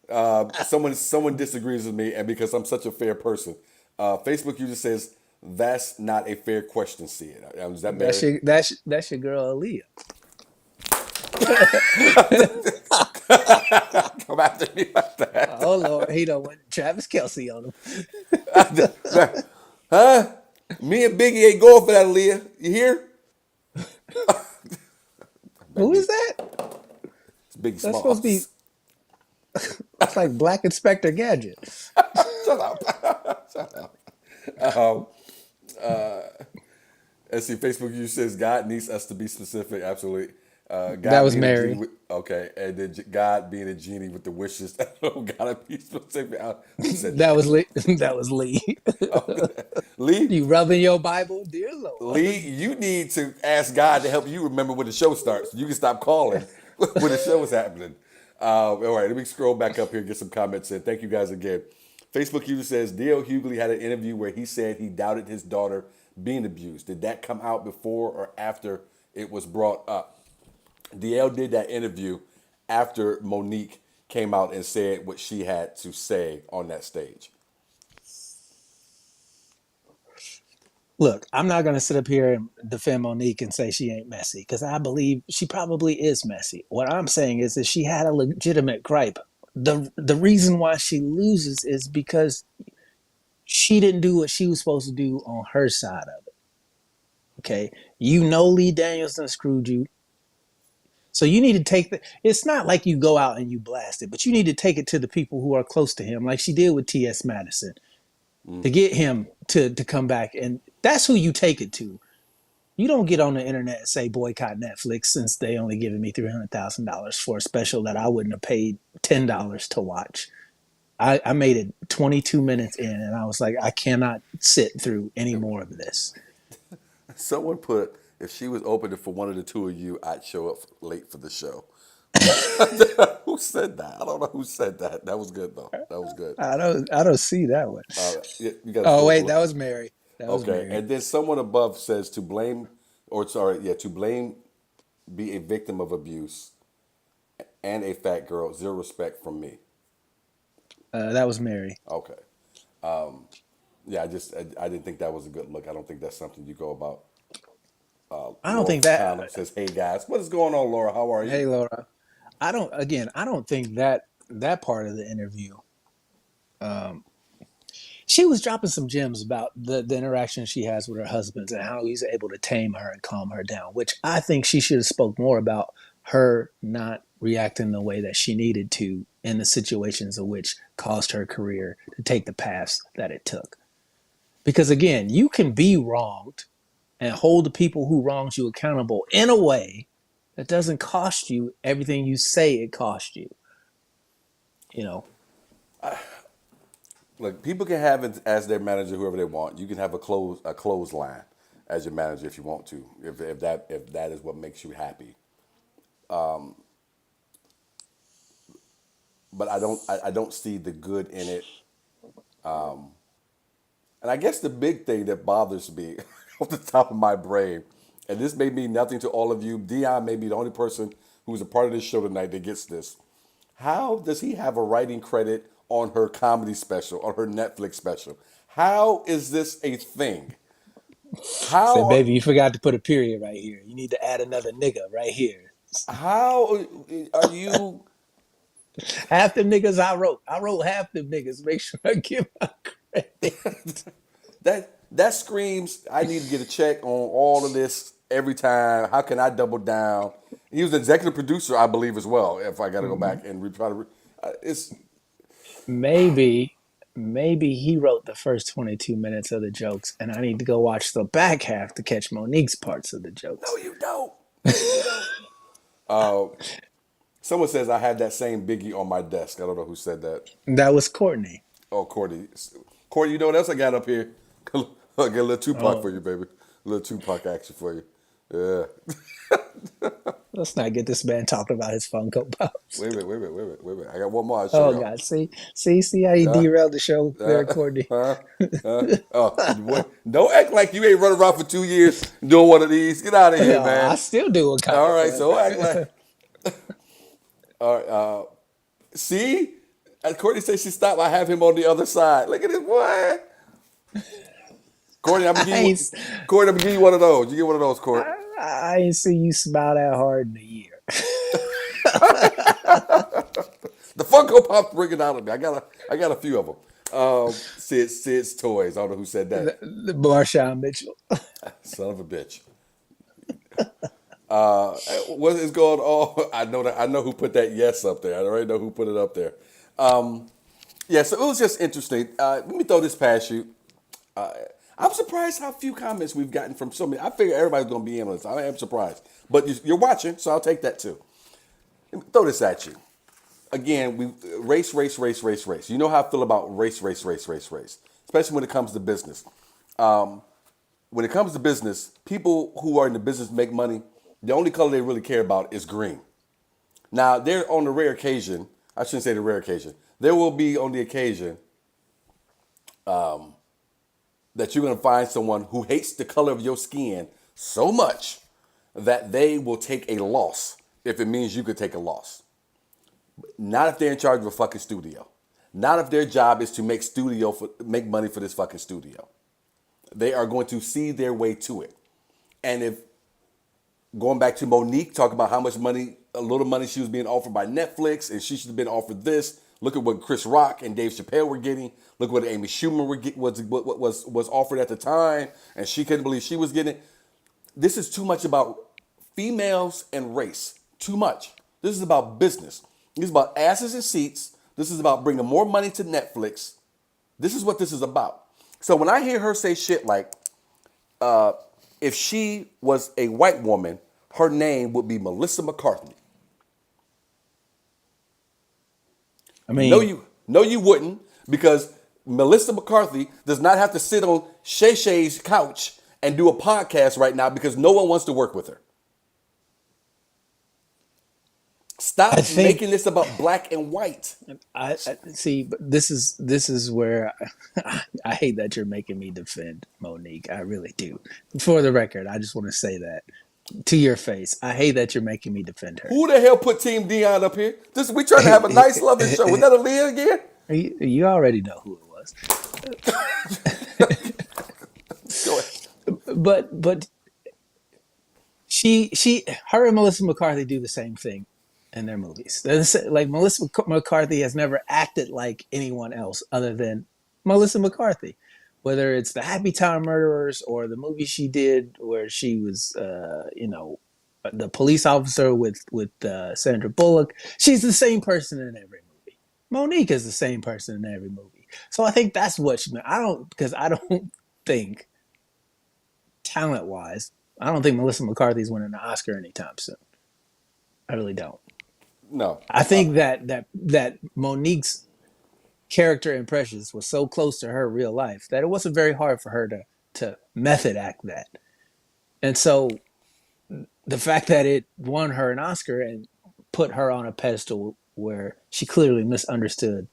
Someone disagrees with me, and because I'm such a fair person, Facebook user says that's not a fair question. See it? Is that Mary? that's your girl Aaliyah. Come after me like that, Oh Lord, he don't want Travis Kelsey on him. huh? Me and Biggie ain't going for that, Aaliyah. You hear? Who is that? It's Biggie That's supposed to be. Smalls. It's like Black Inspector Gadget. Shut up. Shut up. Let's see. Facebook user says God needs us to be specific. Absolutely. God That was being a genie Mary. okay, and then God being a genie with the wishes. Oh, gotta be specific. Who said That that? was Lee. That was Lee. Lee, You rubbing your Bible, dear Lord. Lee, you need to ask God to help you remember when the show starts. You can stop calling when the show is happening. All right, let me scroll back up here and get some comments in. Thank you guys again. Facebook user says D.L. Hughley had an interview where he said he doubted his daughter being abused. Did that come out before or after it was brought up? DL did that interview after Monique came out and said what she had to say on that stage. Look, I'm not going to sit up here and defend Monique and say she ain't messy because I believe she probably is messy. What I'm saying is that she had a legitimate gripe. The reason why she loses is because she didn't do what she was supposed to do on her side of it. Okay, Lee Daniels done screwed you, so you need to take the. It's not like you go out and you blast it, but you need to take it to the people who are close to him, like she did with T.S. Madison, to get him to come back, and that's who you take it to. You don't get on the internet and say boycott Netflix since they only giving me $300,000 for a special that I wouldn't have paid $10 to watch. I made it 22 minutes in, and I was like, I cannot sit through any more of this. Someone put, if she was open for one of the two of you, I'd show up late for the show. Who said that? I don't know who said that. That was good though. That was good. I don't see that one. You got to Oh scroll wait, below. that was Mary. That was Okay, Mary. and then someone above says to blame, or sorry, yeah, to blame, be a victim of abuse, and a fat girl. Zero respect from me. That was Mary. Okay. Yeah, I didn't think that was a good look. I don't think that's something you go about. I don't Laura think that. Furcano says, "Hey guys, what is going on, Laura? How are you?" Hey, Laura. I don't. Again, I don't think that part of the interview. She was dropping some gems about the interaction she has with her husband and how he's able to tame her and calm her down, which I think she should have spoke more about her not reacting the way that she needed to in the situations of which caused her career to take the paths that it took. Because again, you can be wronged and hold the people who wronged you accountable in a way that doesn't cost you everything you say it cost you. You know, Look, people can have it as their manager whoever they want. You can have a clothesline as your manager if you want to, if that is what makes you happy. But I don't see the good in it. And I guess the big thing that bothers me off the top of my brain, and this may mean nothing to all of you, Dion may be the only person who's a part of this show tonight that gets this. How does he have a writing credit on her comedy special, on her Netflix special? How is this a thing? say, How baby, you forgot to put a period right here. You need to add another nigga right here. how are you? Half the niggas I wrote. I wrote half the niggas. Make sure I give my credit. That screams, I need to get a check on all of this every time. How can I double down? He was the executive producer, I believe, as well. If I got to go back and try to, it's Maybe he wrote the first 22 minutes of the jokes, and I need to go watch the back half to catch Monique's parts of the no, jokes. you don't. No, you don't. Someone says I have that same Biggie on my desk. I don't know who said that. That was Courtney. Oh, Courtney. Courtney, you know what else I got up here? I got a little Tupac for Oh, you, baby. A little Tupac action for you. Yeah. let's not get this man talking about his Funko Pops. Wait a minute. I got one more I'll show Oh y'all. God, see how he derailed the show there, Courtney. Don't act like you ain't running around for 2 years doing one of these. Get out of here, No, man. I still do a All comic right, book. so act like. All right, see? As Courtney says she stopped. I have him on the other side. Look at this boy. Courtney, I'm gonna give you. Courtney, I'm gonna give you one of those. You get one of those, Court. I ain't seen you smile that hard in a year. The Funko Pop's bringing out of me. I got a few of them. Sid's toys. I don't know who said that. The Marshawn Mitchell. Son of a bitch. What is going on? I know who put that yes up there. I already know who put it up there. Yeah, so it was just interesting. Let me throw this past you. I'm surprised how few comments we've gotten from so many. I figure everybody's going to be in on this. I am surprised. But you're watching, so I'll take that too. Let me throw this at you. Again, race. You know how I feel about race. Especially when it comes to business. When it comes to business, people who are in the business make money. The only color they really care about is green. Now, there on the rare occasion, I shouldn't say the rare occasion, there will be on the occasion that you're going to find someone who hates the color of your skin so much that they will take a loss if it means you could take a loss. Not if they're in charge of a fucking studio. Not if their job is to make money for this fucking studio. They are going to see their way to it. And if going back to Monique, talking about how much money, a little money she was being offered by Netflix, and she should have been offered this. Look at what Chris Rock and Dave Chappelle were getting. Look what Amy Schumer was offered at the time, and she couldn't believe she was getting. This is too much about females and race. Too much. This is about business. This is about asses and seats. This is about bringing more money to Netflix. This is what this is about. So when I hear her say shit like, if she was a white woman, her name would be Melissa McCarthy. I mean, No, you wouldn't, because Melissa McCarthy does not have to sit on Shay Shay's couch and do a podcast right now because no one wants to work with her. Stop making this about black and white. I see, but this is where I hate that you're making me defend Monique. I really do. For the record, I just want to say that to your face. I hate that you're making me defend her. Who the hell put Team Dion up here? We trying to have a nice, loving show. Was that Aaliyah again? You already know who it was. Go ahead. But her and Melissa McCarthy do the same thing in their movies. Like Melissa McCarthy has never acted like anyone else other than Melissa McCarthy. Whether it's the Happy Time Murderers or the movie she did where she was, the police officer with Sandra Bullock, she's the same person in every movie. Monique is the same person in every movie. So I think that's what she meant. I don't think talent-wise, I don't think Melissa McCarthy's winning an Oscar anytime soon. I really don't. No. I think that Monique's character impressions was so close to her real life that it wasn't very hard for her to method act that. And so the fact that it won her an Oscar and put her on a pedestal where she clearly misunderstood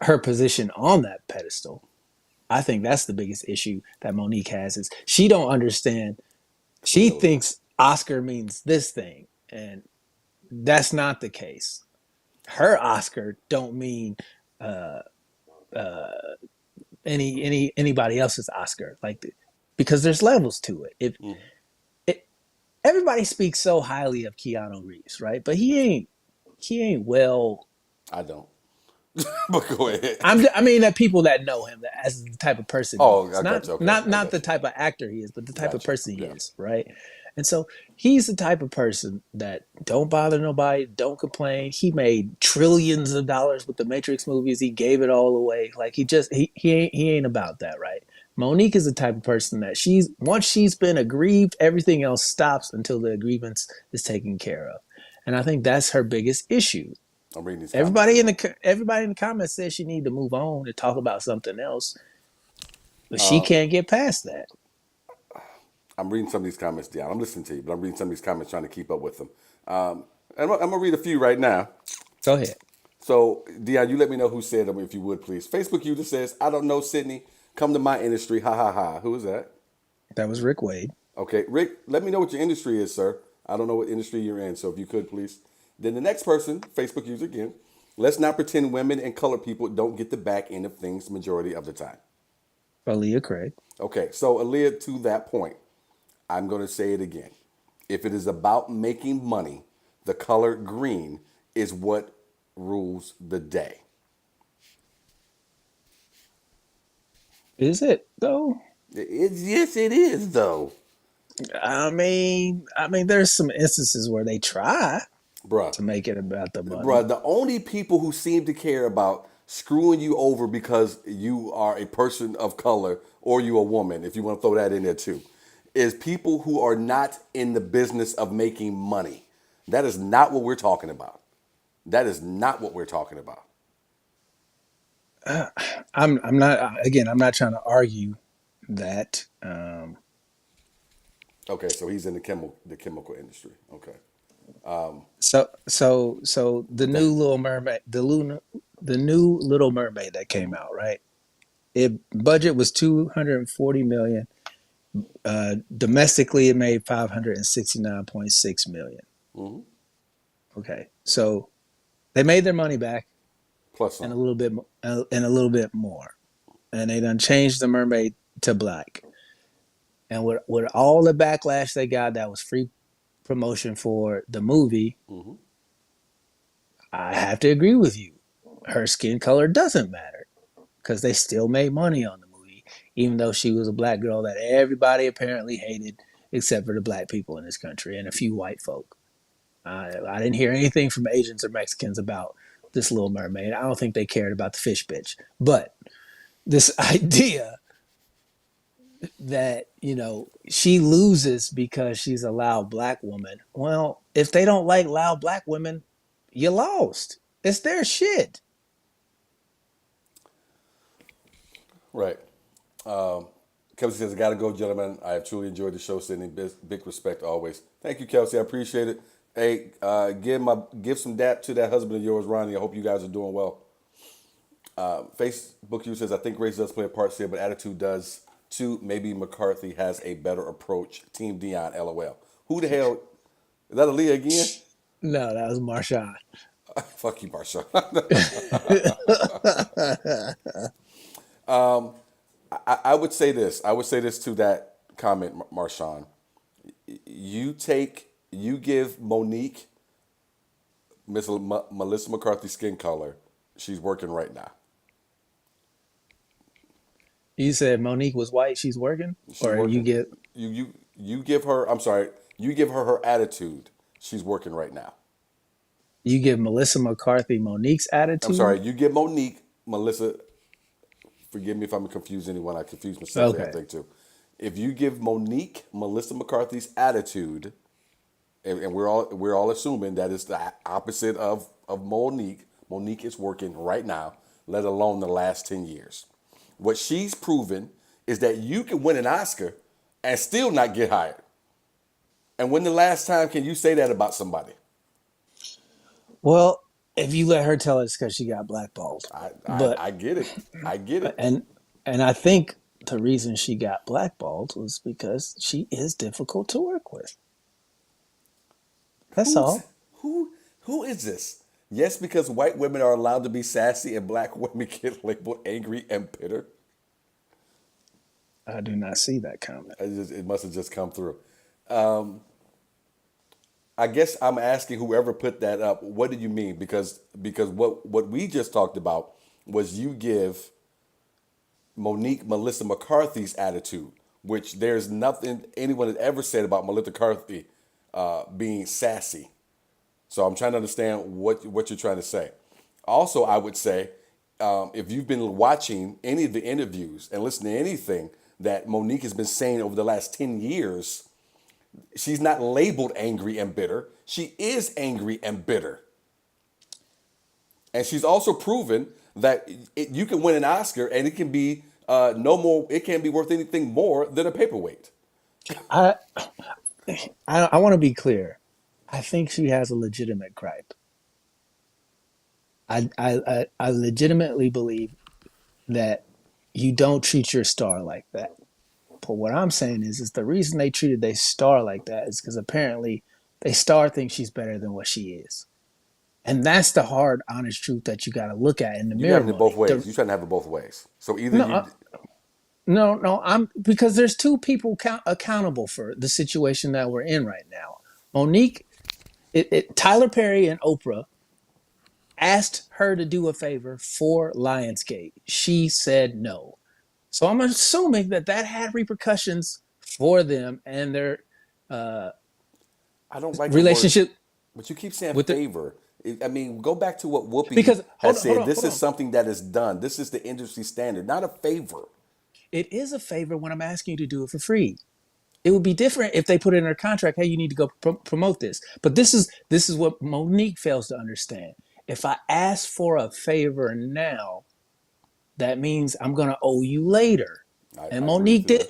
her position on that pedestal, I think that's the biggest issue that Monique has is she don't understand. She thinks Oscar means this thing, and that's not the case. Her Oscar don't mean anybody else's Oscar, because there's levels to it. Everybody speaks so highly of Keanu Reeves, right? But he ain't well. I don't. But go ahead. I mean that people that know him as the type of person he is. I got you. Okay. Not the type of actor he is, but the type of person he is, right? And so he's the type of person that don't bother nobody, don't complain. He made trillions of dollars with the Matrix movies. He gave it all away. Like he ain't about that, right? Monique is the type of person that once she's been aggrieved, everything else stops until the grievance is taken care of. And I think that's her biggest issue. I'm reading these everybody in the comments says she need to move on and talk about something else, but she can't get past that. I'm reading some of these comments down. I'm listening to you, but I'm reading some of these comments trying to keep up with them. And I'm gonna read a few right now. Go ahead. So Dion, you let me know who said them if you would, please. Facebook user says, "I don't know, Sydney. Come to my industry. Ha ha ha." Who is that? That was Rick Wade. Okay, Rick, let me know what your industry is, sir. I don't know what industry you're in, so if you could, please. Then the next person, Facebook user again. Let's not pretend women and colored people don't get the back end of things majority of the time. Aaliyah Craig. Okay, so Aaliyah, to that point, I'm going to say it again. If it is about making money, the color green is what rules the day. Is it though? Yes, it is though. I mean, there's some instances where they try Bruh. to make it about the money. Bruh, the only people who seem to care about screwing you over because you are a person of color or you a woman, if you want to throw that in there too, is people who are not in the business of making money. That is not what we're talking about. That is not what we're talking about. I'm not trying to argue that. Okay, so he's in the chemical industry. Okay. So the Go ahead. new Little Mermaid, the new Little Mermaid that came out, right? It budget was 240 million. Domestically, it made 569.6 million. Hmm. Okay, so they made their money back Plus and some. a little bit more, and they done changed the mermaid to black. And with all the backlash they got, that was free promotion for the movie. Hmm. I have to agree with you. Her skin color doesn't matter because they still made money on the movie, even though she was a black girl that everybody apparently hated except for the black people in this country and a few white folk. I didn't hear anything from Asians or Mexicans about this Little Mermaid. I don't think they cared about the fish bitch. But this idea that, she loses because she's a loud black woman. Well, if they don't like loud black women, you lost. It's their shit. Right. Kelsey says, I got to go, gentlemen. I have truly enjoyed the show. Sending big respect always. Thank you, Kelsey. I appreciate it. Hey, give some dap to that husband of yours, Ronnie. I hope you guys are doing well. Facebook user says, I think race does play a part here, but attitude does too. Maybe McCarthy has a better approach. Team Dion, LOL. Who the hell? Is that Aaliyah again? No, that was Marshawn. Fuck you, Marsha. I would say this. I would say this to that comment, Marshawn. You give Monique, Melissa McCarthy skin color. She's working right now. You said Monique was white, she's working? She's Or you working. get You give her. I'm sorry. You give her her attitude. She's working right now. you give Melissa McCarthy Monique's I'm attitude? sorry. You give Monique, Melissa. Forgive me if I'm confusing anyone. I confuse myself there, I Okay. think too. If you give Monique, Melissa McCarthy's attitude, and we're all assuming that it's the opposite of Monique. Monique is working right now, let alone the last 10 years. What she's proven is that you can win an Oscar and still not get hired. And when the last time can you say that about somebody? Well, if you let her tell it, it's because she got blackballed. I, I But I get it. I get it. and and I think the reason she got blackballed was because she is difficult to work with. That's Who's all. who is this? Yes, because white women are allowed to be sassy and black women get labeled angry and bitter. I do not see that comment. It must have just come through. I guess I'm asking whoever put that up, what do you mean? Because what we just talked about was you give Monique Melissa McCarthy's attitude, which there's nothing anyone had ever said about Melissa McCarthy being sassy. So I'm trying to understand what you're trying to say. Also, I would say if you've been watching any of the interviews and listening to anything that Monique has been saying over the last 10 years, she's not labeled angry and bitter. She is angry and bitter. And she's also proven that you can win an Oscar and it can be no more. It can't be worth anything more than a paperweight. I I want to be clear. I think she has a legitimate gripe. I legitimately believe that you don't treat your star like that. But what I'm saying is the reason they treated their star like that is because apparently they star thinks she's better than what she is. And that's the hard, honest truth that you got to look at in the You can mirror, have it both Monique. ways. You're trying to have it both ways. So either No, you, no. I'm because there's two people accountable for the situation that we're in right now. Monique, Tyler Perry and Oprah asked her to do a favor for Lionsgate. She said no. So I'm assuming that that had repercussions for them and their I don't like the word, relationship but you keep saying with the favor. I mean, go back to what Whoopi because has hold said. on, This hold is on. something that is done. This is the industry standard, not a favor. It is a favor when I'm asking you to do it for free. It would be different if they put it in their contract. Hey, you need to go promote this. But this is what Monique fails to understand. If I ask for a favor now, that means I'm going to owe you later. And I agree with you there.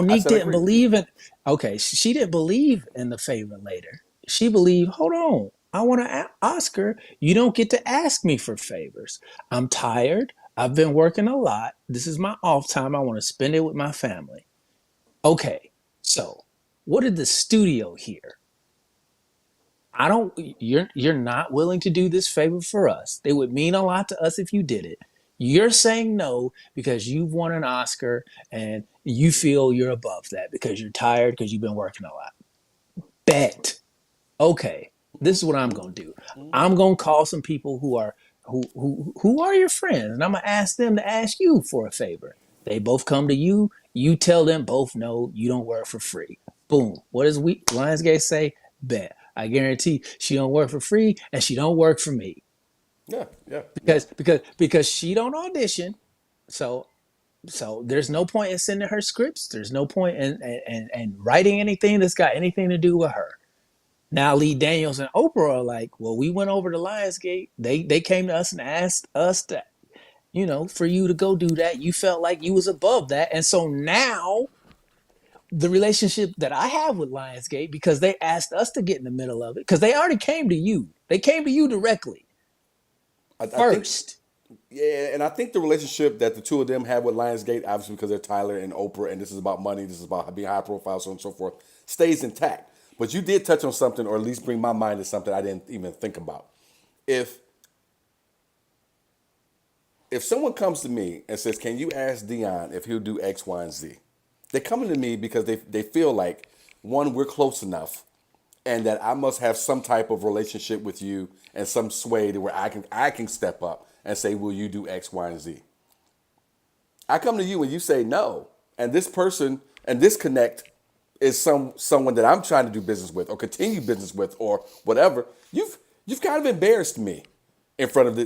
I Monique said I didn't agree with you. believe in. Okay, she didn't believe in the favor later. she believed, hold on, I want to Oscar. You don't get to ask me for favors. I'm tired. I've been working a lot. This is my off time. I want to spend it with my family. Okay, so what did the studio hear? I don't. You're not willing to do this favor for us. It would mean a lot to us if you did it. You're saying no because you've won an Oscar and you feel you're above that because you're tired because you've been working a lot. Bet. Okay, this is what I'm gonna do. I'm gonna call some people who are your friends, and I'm gonna ask them to ask you for a favor. They both come to you. You tell them both no. You don't work for free. Boom. What does Lionsgate say? Bet. I guarantee she don't work for free, and she don't work for me Yeah, yeah, yeah. because she don't audition. So there's no point in sending her scripts. There's no point in writing anything that's got anything to do with her. Now Lee Daniels and Oprah are like, well, we went over to Lionsgate. They came to us and asked us to, for you to go do that. You felt like you was above that. And so now the relationship that I have with Lionsgate, because they asked us to get in the middle of it, because they already came to you. They came to you directly I think, first. yeah, and I think the relationship that the two of them have with Lionsgate, obviously because they're Tyler and Oprah, and this is about money, this is about being high profile, so on and so forth, stays intact. But you did touch on something, or at least bring my mind to something I didn't even think about. If if someone comes to me and says, "Can you ask Dion if he'll do X, Y, and Z?" They're coming to me because they feel like, one, we're close enough, and that I must have some type of relationship with you and some sway to where I can step up and say, "Will you do X, Y, and Z?" I come to you and you say no, and this person and this connect is someone that I'm trying to do business with or continue business with or whatever. You've kind of embarrassed me in front of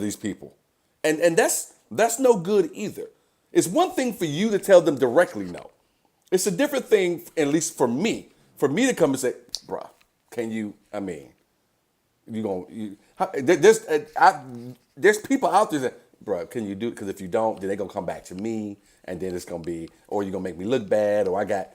these people, and that's no good either. It's one thing for you to tell them directly no. It's a different thing, at least for me to come and say, "Bruh, can you? I mean, you gonna you, there's people out there that, bro, can you do it? Because if you don't, then they're gonna come back to me, and then it's gonna be, or you're gonna make me look bad, or I got."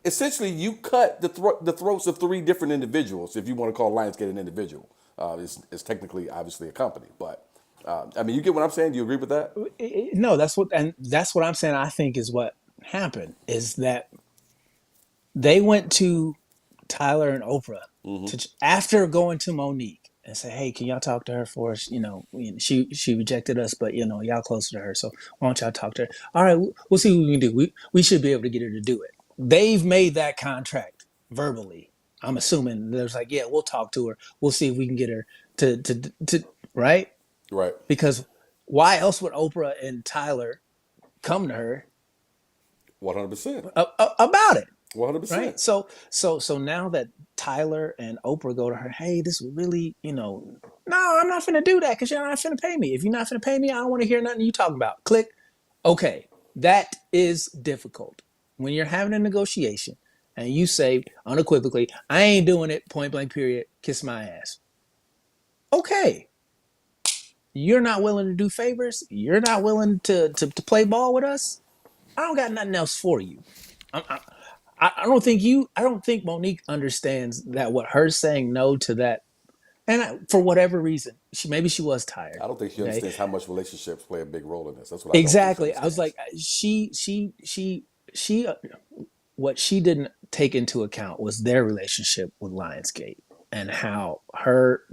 Essentially, you cut the throats of three different individuals. If you want to call Lionsgate an individual, it's technically obviously a company, but I mean, you get what I'm saying. Do you agree with that? No, that's what I'm saying. I think is what happened is that they went to Tyler and Oprah after going to Monique and say, "Hey, can y'all talk to her for us? She rejected us, but y'all closer to her, so why don't y'all talk to her? All right, we'll see what we can do. We should be able to get her to do it. They've made that contract verbally. I'm assuming there's like, yeah, we'll talk to her. We'll see if we can get her to right Right. because why else would Oprah and Tyler come to her 100%. about it? Right. 100%. So now that Tyler and Oprah go to her, hey, this really, no, I'm not finna do that because you're not finna pay me. If you're not finna pay me, I don't want to hear nothing you talking about. Click. Okay, that is difficult when you're having a negotiation and you say unequivocally, I ain't doing it. Point blank. Period. Kiss my ass. Okay, you're not willing to do favors. You're not willing to play ball with us. I don't got nothing else for you. I don't think I don't think Monique understands that what her saying no to that, and for whatever reason, maybe she was tired. I don't think she Okay, understands how much relationships play a big role in this. That's what I don't think she exactly. I was understands. like, she, what she didn't take into account was their relationship with Lionsgate and how her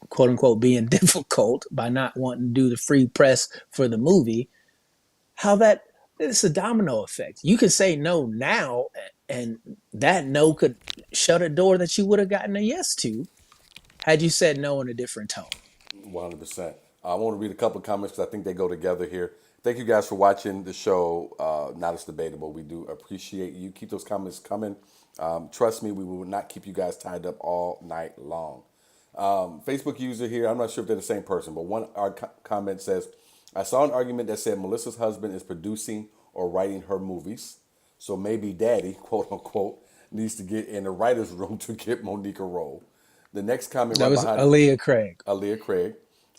quote unquote being difficult by not wanting to do the free press for the movie, how that it's a domino effect. You can say no now, and that no could shut a door that you would have gotten a yes to had you said no in a different tone. 100%. I want to read a couple of comments because I think they go together here. Thank you guys for watching the show. Not as debatable. We do appreciate you. Keep those comments coming. Trust me, we will not keep you guys tied up all night long. Facebook user here, I'm not sure if they're the same person, but one our comment says, I saw an argument that said Melissa's husband is producing or writing her movies. So maybe daddy, quote unquote, needs to get in the writer's room to get Monique a role. The next comment That right was behind it, Aaliyah Craig. Aaliyah Craig,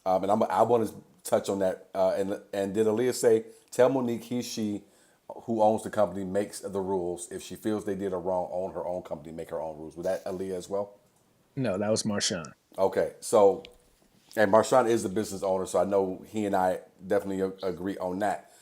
and I want to touch on that. And did Aaliyah say, "Tell Monique he she who owns the company makes the rules. If she feels they did her wrong, own her own company, make her own rules. Was that Aaliyah as well? No, that was Marshawn. Okay, so and Marshawn is the business owner, so I know he and I definitely agree on that.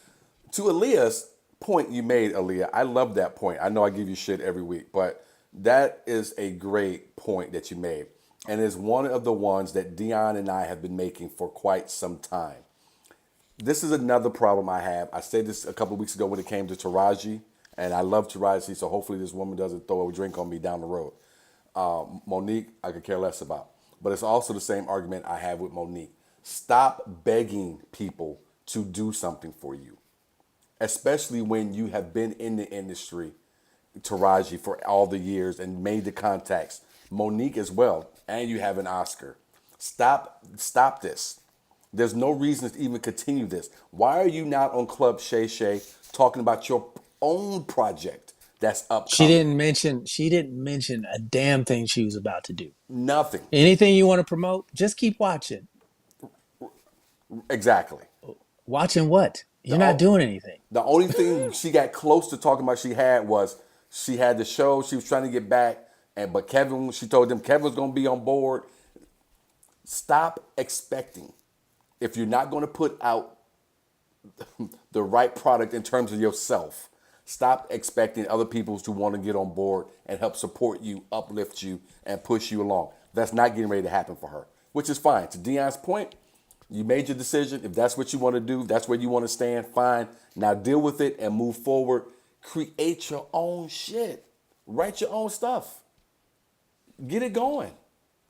To Aaliyah's point you made, Aaliyah, I love that point. I know I give you shit every week, but that is a great point that you made. And it's one of the ones that Dion and I have been making for quite some time. This is another problem I have. I said this a couple of weeks ago when it came to Taraji, and I love Taraji, so hopefully this woman doesn't throw a drink on me down the road. Monique, I could care less about. But it's also the same argument I have with Monique. Stop begging people to do something for you, especially when you have been in the industry, Taraji, for all the years and made the contacts. Monique as well, and you have an Oscar. Stop this. There's no reason to even continue this. Why are you not on Club Shay Shay talking about your own project that's She upcoming? didn't mention. She didn't mention a damn thing she was about to do. Nothing. Anything you want to promote, just keep watching. Exactly. Watching what? The, You're not doing anything. the only thing she got close to talking about she had was she had the show. She was trying to get back, but Kevin, she told them Kevin was going to be on board. Stop expecting. If you're not going to put out the right product in terms of yourself, stop expecting other people to want to get on board and help support you, uplift you, and push you along. That's not getting ready to happen for her, which is fine. To Dion's point, you made your decision. If that's what you want to do, that's where you want to stand, fine. Now deal with it and move forward. Create your own shit. Write your own stuff. Get it going.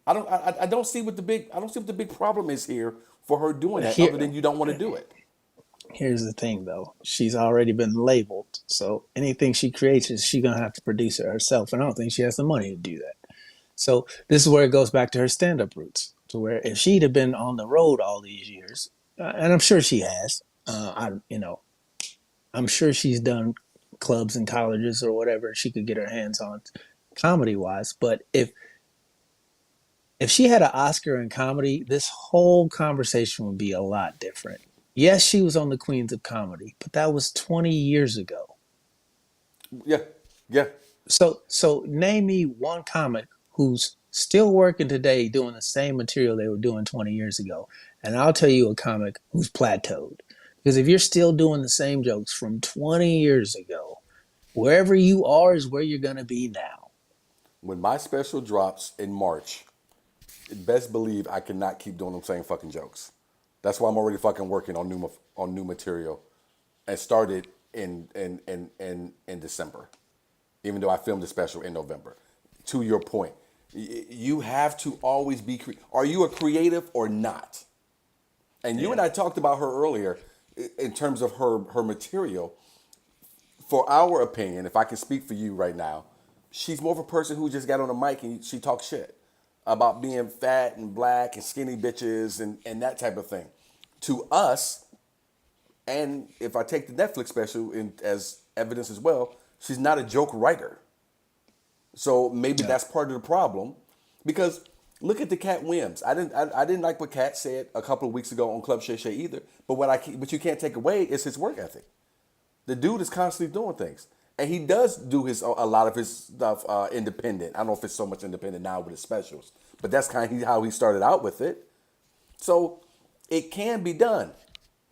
I don't see what the big problem is here for her doing that, other Here, than you don't want to do it. here's the thing, though. She's already been labeled, so anything she creates is she gonna have to produce it herself, and I don't think she has the money to do that. So this is where it goes back to her stand-up roots, to where if she'd have been on the road all these years, and I'm sure she has, I'm sure she's done clubs and colleges or whatever she could get her hands on, comedy-wise. But if she had an Oscar in comedy, this whole conversation would be a lot different. Yes, she was on the Queens of Comedy, but that was 20 years ago. Yeah, yeah. So name me one comic who's still working today doing the same material they were doing 20 years ago. And I'll tell you a comic who's plateaued. Because if you're still doing the same jokes from 20 years ago, wherever you are is where you're going to be now. When my special drops in March, best believe I cannot keep doing them same fucking jokes. That's why I'm already fucking working on new material, and started in December, even though I filmed the special in November. To your point, you have to always be. Are you a creative or not? And you and I talked about her earlier in terms of her material. For our opinion, if I can speak for you right now, she's more of a person who just got on the mic and she talks shit about being fat and black and skinny bitches and that type of thing. To us, and if I take the Netflix special as evidence as well, she's not a joke writer. So maybe Yeah. that's part of the problem. Because look at the Cat Williams. I didn't like what Cat said a couple of weeks ago on Club Shay Shay either. But what you can't take away is his work ethic. The dude is constantly doing things, and he does do a lot of his stuff independent. I don't know if it's so much independent now with his specials, but that's kind of how he started out with it. So it can be done.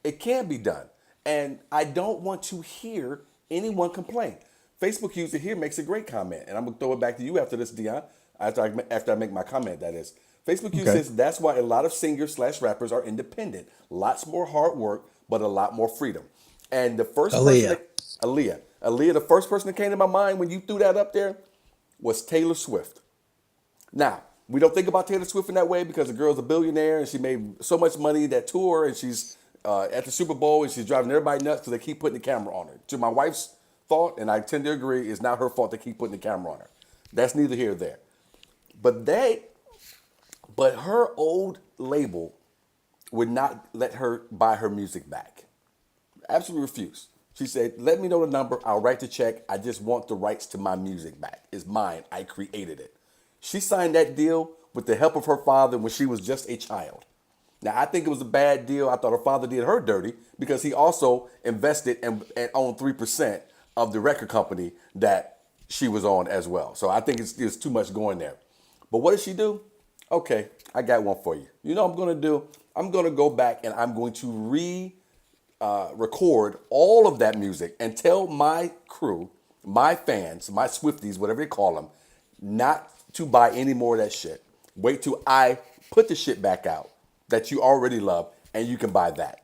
It can be done, and I don't want to hear anyone complain. Facebook user here makes a great comment, and I'm gonna throw it back to you after this, Dion. After I make my comment, that is. Facebook user Okay. says that's why a lot of singers/rappers are independent. Lots more hard work, but a lot more freedom. And the first person Aaliyah. that Aaliyah, the first person that came to my mind when you threw that up there was Taylor Swift. Now, we don't think about Taylor Swift in that way because the girl's a billionaire and she made so much money that tour, and she's at the Super Bowl and she's driving everybody nuts because they keep putting the camera on her. To my wife's thought, and I tend to agree, it's not her fault they keep putting the camera on her. That's neither here nor there. But her old label would not let her buy her music back. Absolutely refused. She said, let me know the number. I'll write the check. I just want the rights to my music back. It's mine. I created it. She signed that deal with the help of her father when she was just a child. Now, I think it was a bad deal. I thought her father did her dirty because he also invested and owned 3% of the record company that she was on as well. So I think it's too much going there. But what did she do? Okay, I got one for you. You know what I'm going to do? I'm going to go back and I'm going to record all of that music and tell my crew, my fans, my Swifties, whatever you call them, not to buy any more of that shit. Wait till I put the shit back out that you already love and you can buy that.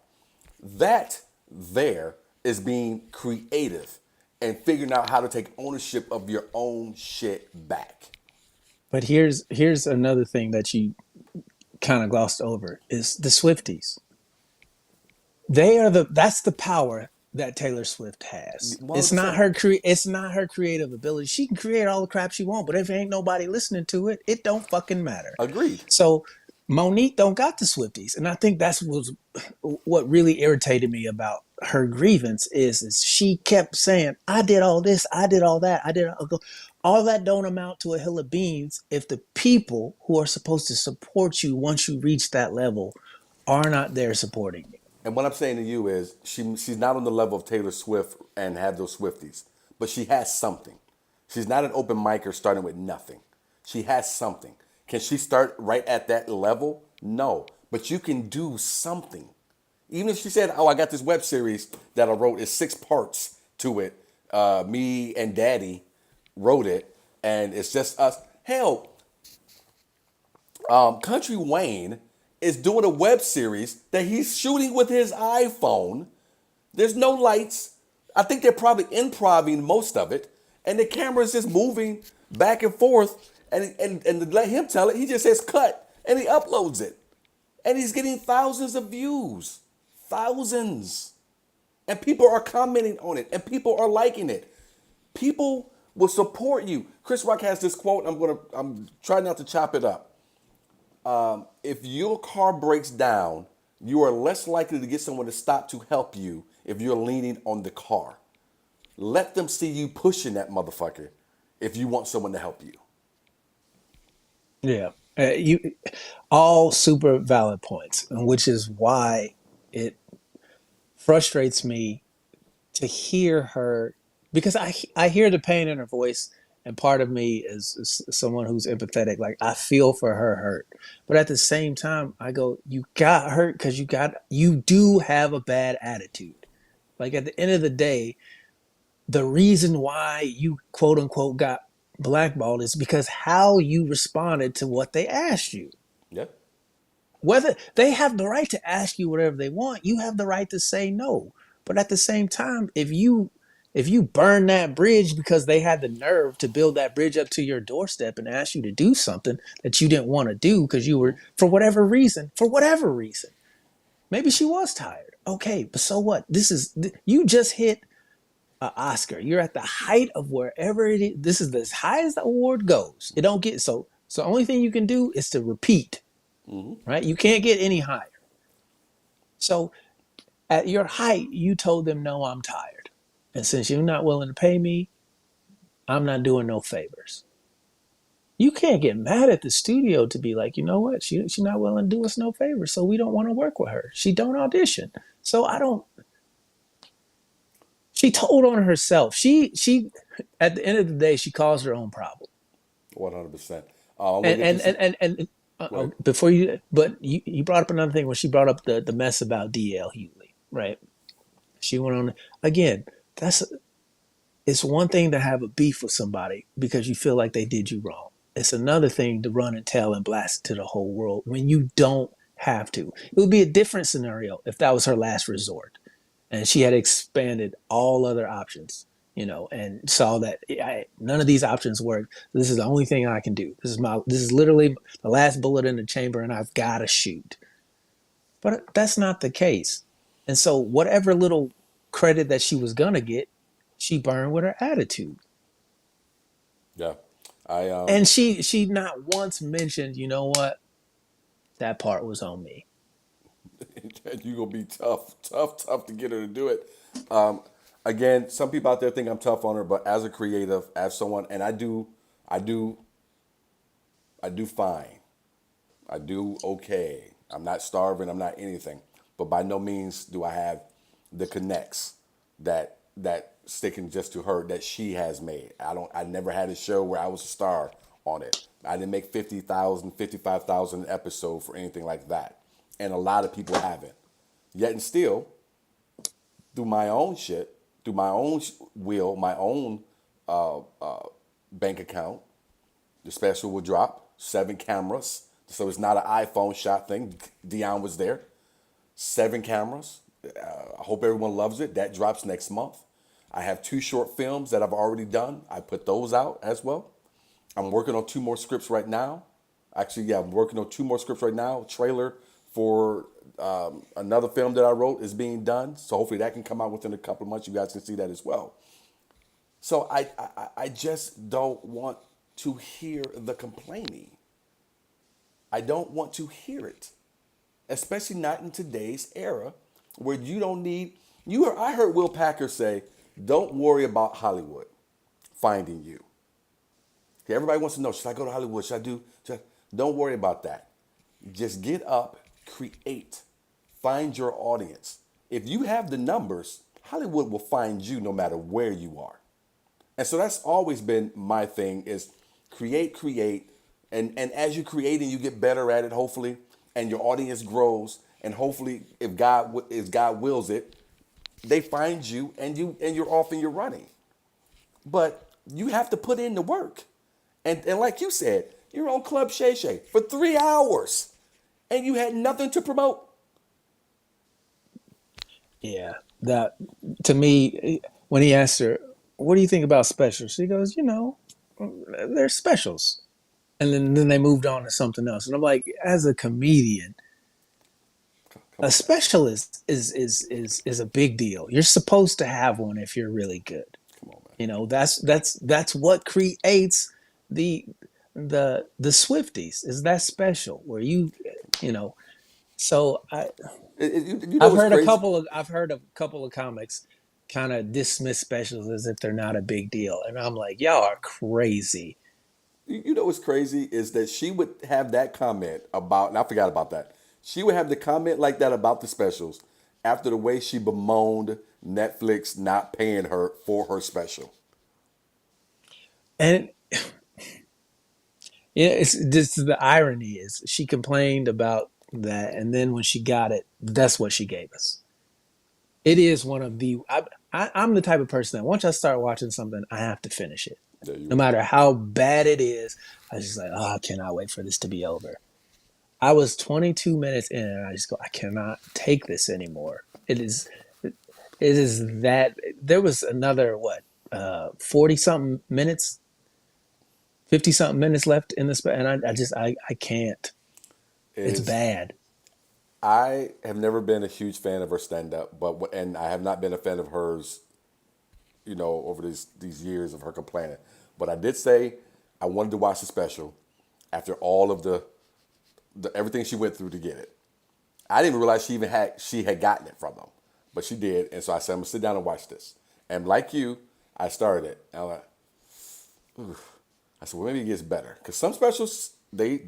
That there is being creative and figuring out how to take ownership of your own shit back. But here's another thing that you kind of glossed over is the Swifties. That's the power that Taylor Swift has. It's not 100%. her it's not her creative ability. She can create all the crap she wants, but if ain't nobody listening to it, it don't fucking matter. Agreed. So Monique don't got the Swifties, and I think that's what really irritated me about her grievance is she kept saying, "I did all this, I did all that, I did all that." Don't amount to a hill of beans if the people who are supposed to support you once you reach that level are not there supporting you. And what I'm saying to you is she's not on the level of Taylor Swift and have those Swifties, but she has something. She's not an open micer starting with nothing. She has something. Can she start right at that level? No, but you can do something. Even if she said, "Oh, I got this web series that I wrote. It's 6 parts to it. Me and Daddy wrote it, and it's just us." Hell, Country Wayne is doing a web series that he's shooting with his iPhone. There's no lights. I think they're probably improving most of it, and the camera's just moving back and forth. And to let him tell it, he just says cut, and he uploads it, and he's getting thousands of views, thousands, and people are commenting on it, and people are liking it. People will support you. Chris Rock has this quote. I'm trying not to chop it up. If your car breaks down, you are less likely to get someone to stop to help you if you're leaning on the car. Let them see you pushing that motherfucker if you want someone to help you. Yeah, you all super valid points, and which is why it frustrates me to hear her because I hear the pain in her voice, and part of me is someone who's empathetic. Like I feel for her hurt, but at the same time, I go, you got hurt because you do have a bad attitude. Like at the end of the day, the reason why you quote unquote got blackballed is because how you responded to what they asked you. Yeah. Whether they have the right to ask you whatever they want, you have the right to say no. But at the same time, if you burn that bridge because they had the nerve to build that bridge up to your doorstep and ask you to do something that you didn't want to do because you were for whatever reason, maybe she was tired. Okay, but so what? You just hit an Oscar. You're at the height of wherever it is. This is as high as the award goes. It don't get so. So the only thing you can do is to repeat, right? You can't get any higher. So at your height, you told them, "No, I'm tired, and since you're not willing to pay me, I'm not doing no favors." You can't get mad at the studio to be like, you know what? She's not willing to do us no favors, so we don't want to work with her. She don't audition, so I don't. She told on herself. She at the end of the day, she caused her own problem. 100%. And before you brought up another thing when she brought up the mess about DL Hughley, right? She went on again. It's one thing to have a beef with somebody because you feel like they did you wrong. It's another thing to run and tell and blast it to the whole world when you don't have to. It would be a different scenario if that was her last resort and she had expanded all other options, and saw that none of these options work. This is the only thing I can do. This is literally the last bullet in the chamber, and I've got to shoot. But that's not the case. And so, whatever little credit that she was gonna get, she burned with her attitude. Yeah. I And she not once mentioned, you know what, that part was on me. You're gonna be tough to get her to do it. Um, Again, some people out there think I'm tough on her, but as a creative, as someone, and I do fine. I do okay. I'm not starving. I'm not anything. But by no means do I have the connects that sticking just to her that she has made. I never had a show where I was a star on it. I didn't make 50,000, 55,000 an episode for anything like that. And a lot of people haven't. Yet and still, through my own shit, through my own will, my own bank account, the special will drop, 7 cameras. So it's not an iPhone shot thing. Dion was there. 7 cameras. I hope everyone loves it. That drops next month. I have 2 short films that I've already done. I put those out as well. I'm working on 2 more scripts right now. Actually, yeah, I'm working on 2 more scripts right now. Trailer for another film that I wrote is being done. So hopefully that can come out within a couple of months. You guys can see that as well. So I just don't want to hear the complaining. I don't want to hear it, especially not in today's era where you don't need. I heard Will Packer say, "Don't worry about Hollywood finding you." Okay, everybody wants to know, should I go to Hollywood? Don't worry about that. Just get up, create, find your audience. If you have the numbers, Hollywood will find you no matter where you are. And so that's always been my thing is create. And as you're creating, you get better at it, hopefully, and your audience grows. And hopefully, if God wills it, they find you and you're off and you're running. But you have to put in the work. And like you said, you're on Club Shay Shay for 3 hours and you had nothing to promote. Yeah, that to me, when he asked her, "What do you think about specials?" She goes, "They're specials," and then they moved on to something else. And I'm like, as a comedian, Come a on, man. special is a big deal. You're supposed to have one if you're really good. Come on, man. That's what creates the the Swifties is that special where you know. So You know what's crazy? I've heard a couple of comics kind of dismiss specials as if they're not a big deal, and I'm like, y'all are crazy. You know what's crazy is that she would have that comment about, and I forgot about that. She would have the comment like that about the specials after the way she bemoaned Netflix not paying her for her special. And yeah, it's just the irony is she complained about that, and then when she got it, that's what she gave us. It is one of the. I'm the type of person that once I start watching something, I have to finish it, There you no are. matter how bad it is. I was just like, oh, I cannot wait for this to be over. I was 22 minutes in, and I just go, I cannot take this anymore. It is that there was another 40 something minutes, 50 something minutes left in this, and I can't. It's Is bad. I have never been a huge fan of her stand up, and I have not been a fan of hers, over these years of her complaining. But I did say I wanted to watch the special after all of the everything she went through to get it. I didn't even realize she had gotten it from them, but she did, and so I said I'm gonna sit down and watch this. And like you, I started it. And I'm like, I said, well, maybe it gets better because some specials they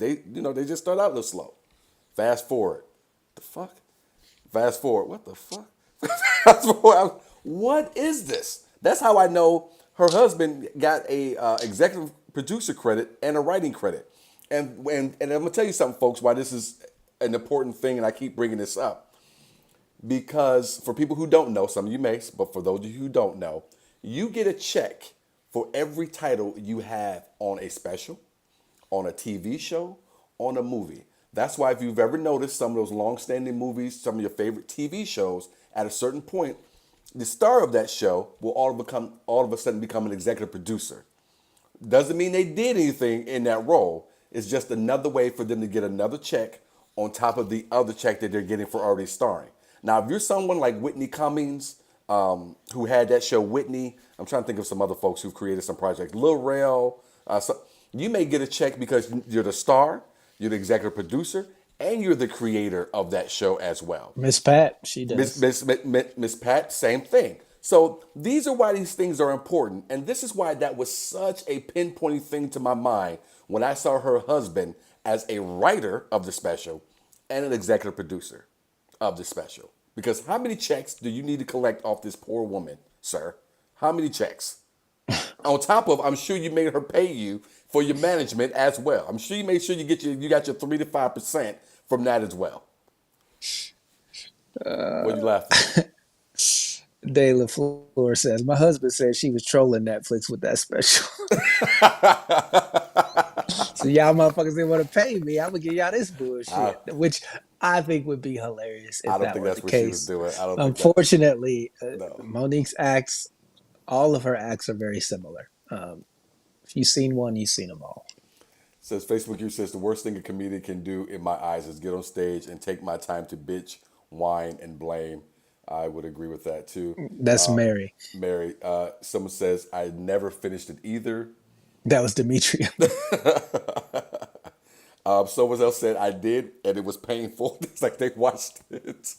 just start out a little slow. Fast forward, the fuck. Fast forward, what the fuck? Fast forward, what is this? That's how I know her husband got a executive producer credit and a writing credit. And I'm gonna tell you something, folks, why this is an important thing, and I keep bringing this up because for people who don't know, some of you may, but for those of you who don't know, you get a check for every title you have on a special, on a TV show, on a movie. That's why if you've ever noticed some of those long-standing movies, some of your favorite TV shows, at a certain point, the star of that show will all of a sudden become an executive producer. Doesn't mean they did anything in that role. It's just another way for them to get another check on top of the other check that they're getting for already starring. Now, if you're someone like Whitney Cummings, who had that show Whitney, I'm trying to think of some other folks who've created some projects, Lil Rel, you may get a check because you're the star, you're the executive producer, and you're the creator of that show as well. Miss Pat, she Miss does. Miss Miss Pat, same thing. So these are why these things are important, and this is why that was such a pinpointing thing to my mind when I saw her husband as a writer of the special and an executive producer of the special. Because how many checks do you need to collect off this poor woman, sir? How many checks? On top of, I'm sure you made her pay you for your management as well. I'm sure you made sure you got your 3 to 5% from that as well. What are you laughing at? De La Fleur says, my husband said she was trolling Netflix with that special. So y'all motherfuckers didn't want to pay me. I would give y'all this I, bullshit, which I think would be hilarious I if don't that think were the that's what she was case. doing. I don't think that. Unfortunately, No. Monique's acts, all of her acts are very similar. If you've seen one, you've seen them all. Says Facebook user says the worst thing a comedian can do in my eyes is get on stage and take my time to bitch, whine, and blame. I would agree with that too. That's Mary. Mary, someone says I never finished it either. That was Dimitri. Someone else said I did, and it was painful. It's like they watched it.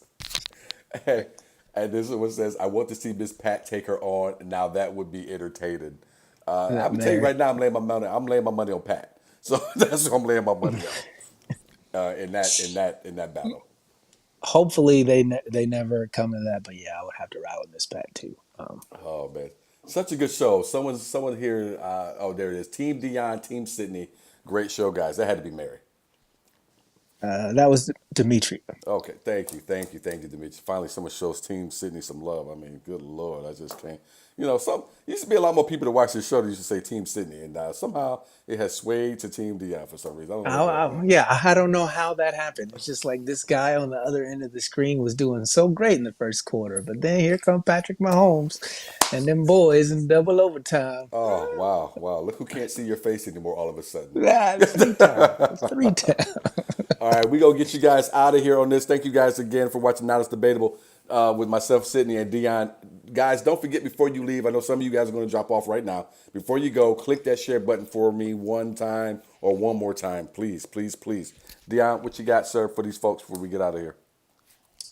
and, and this one says I want to see Miss Pat take her on. Now that would be entertaining. I'm gonna tell you Mary. right now, I'm laying my money. I'm laying my money on Pat. So that's what I'm laying my money on in that battle. Hopefully they never come to that, but yeah, I would have to ride with Miss Pat too. Oh man, such a good show. Someone here. Oh, there it is. Team Dion, Team Sydney. Great show, guys. That had to be Mary. That was Dimitri. Okay, thank you, Demetrius. Finally, someone shows Team Sydney some love. I mean, good lord, I just can't. Some used to be a lot more people to watch this show that used to say Team Sydney, and somehow it has swayed to Team Dion for some reason. I don't know what's going on. Yeah, I don't know how that happened. It's just like this guy on the other end of the screen was doing so great in the first quarter, but then here come Patrick Mahomes and them boys in double overtime. Oh wow! Look who can't see your face anymore. All of a sudden. It's three times. It's three times. All right, we gonna get you guys out of here on this. Thank you guys again for watching Now It's Debatable with myself, Sydney, and Dion. Guys, don't forget before you leave, I know some of you guys are going to drop off right now. Before you go, click that share button for me one time or one more time. Please, please, please. Dion, what you got, sir, for these folks before we get out of here?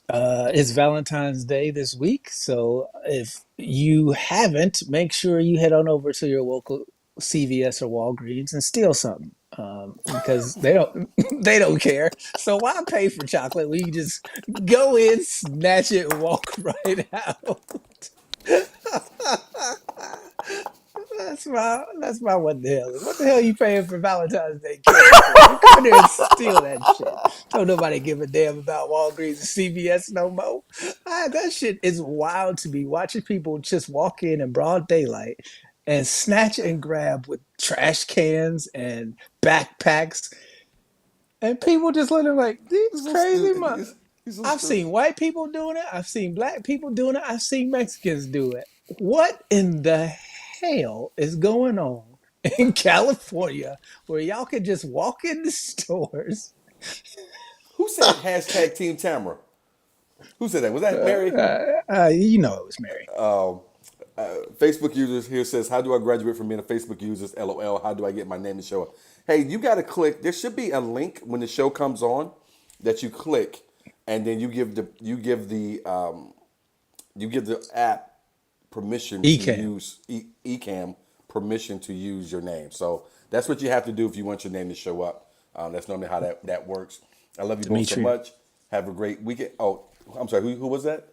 It's Valentine's Day this week, so if you haven't, make sure you head on over to your local CVS or Walgreens and steal something. Because they don't care. So why pay for chocolate when you just go in, snatch it, and walk right out? That's my what the hell. What the hell you paying for Valentine's Day candy for? You come there and steal that shit. Don't nobody give a damn about Walgreens and CVS no more. That shit is wild to me. Watching people just walk in broad daylight and snatch and grab with trash cans and backpacks, and people just looking like these He's so crazy stupid. mother. He's so I've stupid. seen white people doing it. I've seen black people doing it. I've seen Mexicans do it. What in the hell is going on in California where y'all can just walk in the stores? Who said hashtag Team Tamara? Who said that? Was that Mary? You know it was Mary. Facebook users here says, how do I graduate from being a Facebook user? LOL. How do I get my name to show up? Hey, you got to click. There should be a link when the show comes on that you click, and then you give the app permission to Ecam. use Ecam permission to use your name. So that's what you have to do if you want your name to show up. That's normally how that works. I love you both so Dimitri. much. Have a great weekend. Oh, I'm sorry. Who was that?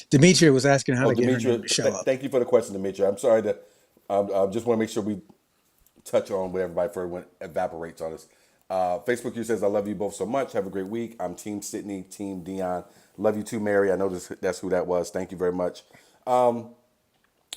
Demetria was asking how Oh, to get her Demetria, name to show up. thank you for the question, Demetria. I'm sorry to, just want to make sure we touch on what everybody for when it evaporates on us. Facebook you says, I love you both so much. Have a great week. I'm Team Sydney, Team Dion. Love you too, Mary. I know that's who that was. Thank you very much.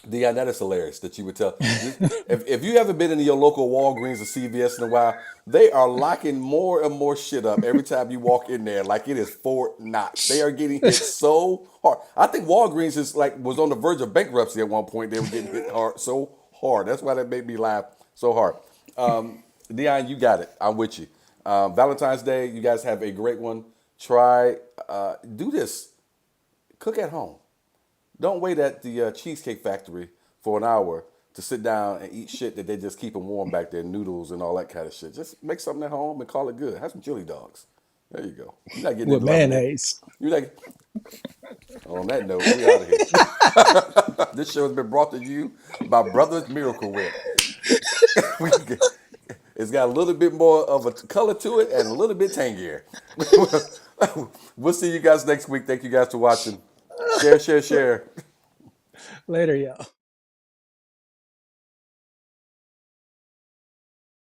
Dion, that is hilarious that you would tell. If you haven't been in your local Walgreens or CVS in a while, they are locking more and more shit up every time you walk in there. Like it is Fort Knox. They are getting hit so hard. I think Walgreens was on the verge of bankruptcy at one point. They were getting hit so hard. That's why that made me laugh so hard. Dion, you got it. I'm with you. Valentine's Day, you guys have a great one. Try, do this. Cook at home. Don't wait at the Cheesecake Factory for an hour to sit down and eat shit that they just keep them warm back there, noodles and all that kind of shit. Just make something at home and call it good. Have some chili dogs. There you go. You're not getting With into it. mayonnaise. You're like, on that note, we out of here. This show has been brought to you by Brothers Miracle Whip. It's got a little bit more of a color to it and a little bit tangier. We'll see you guys next week. Thank you guys for watching. Share, share, share. Later, y'all.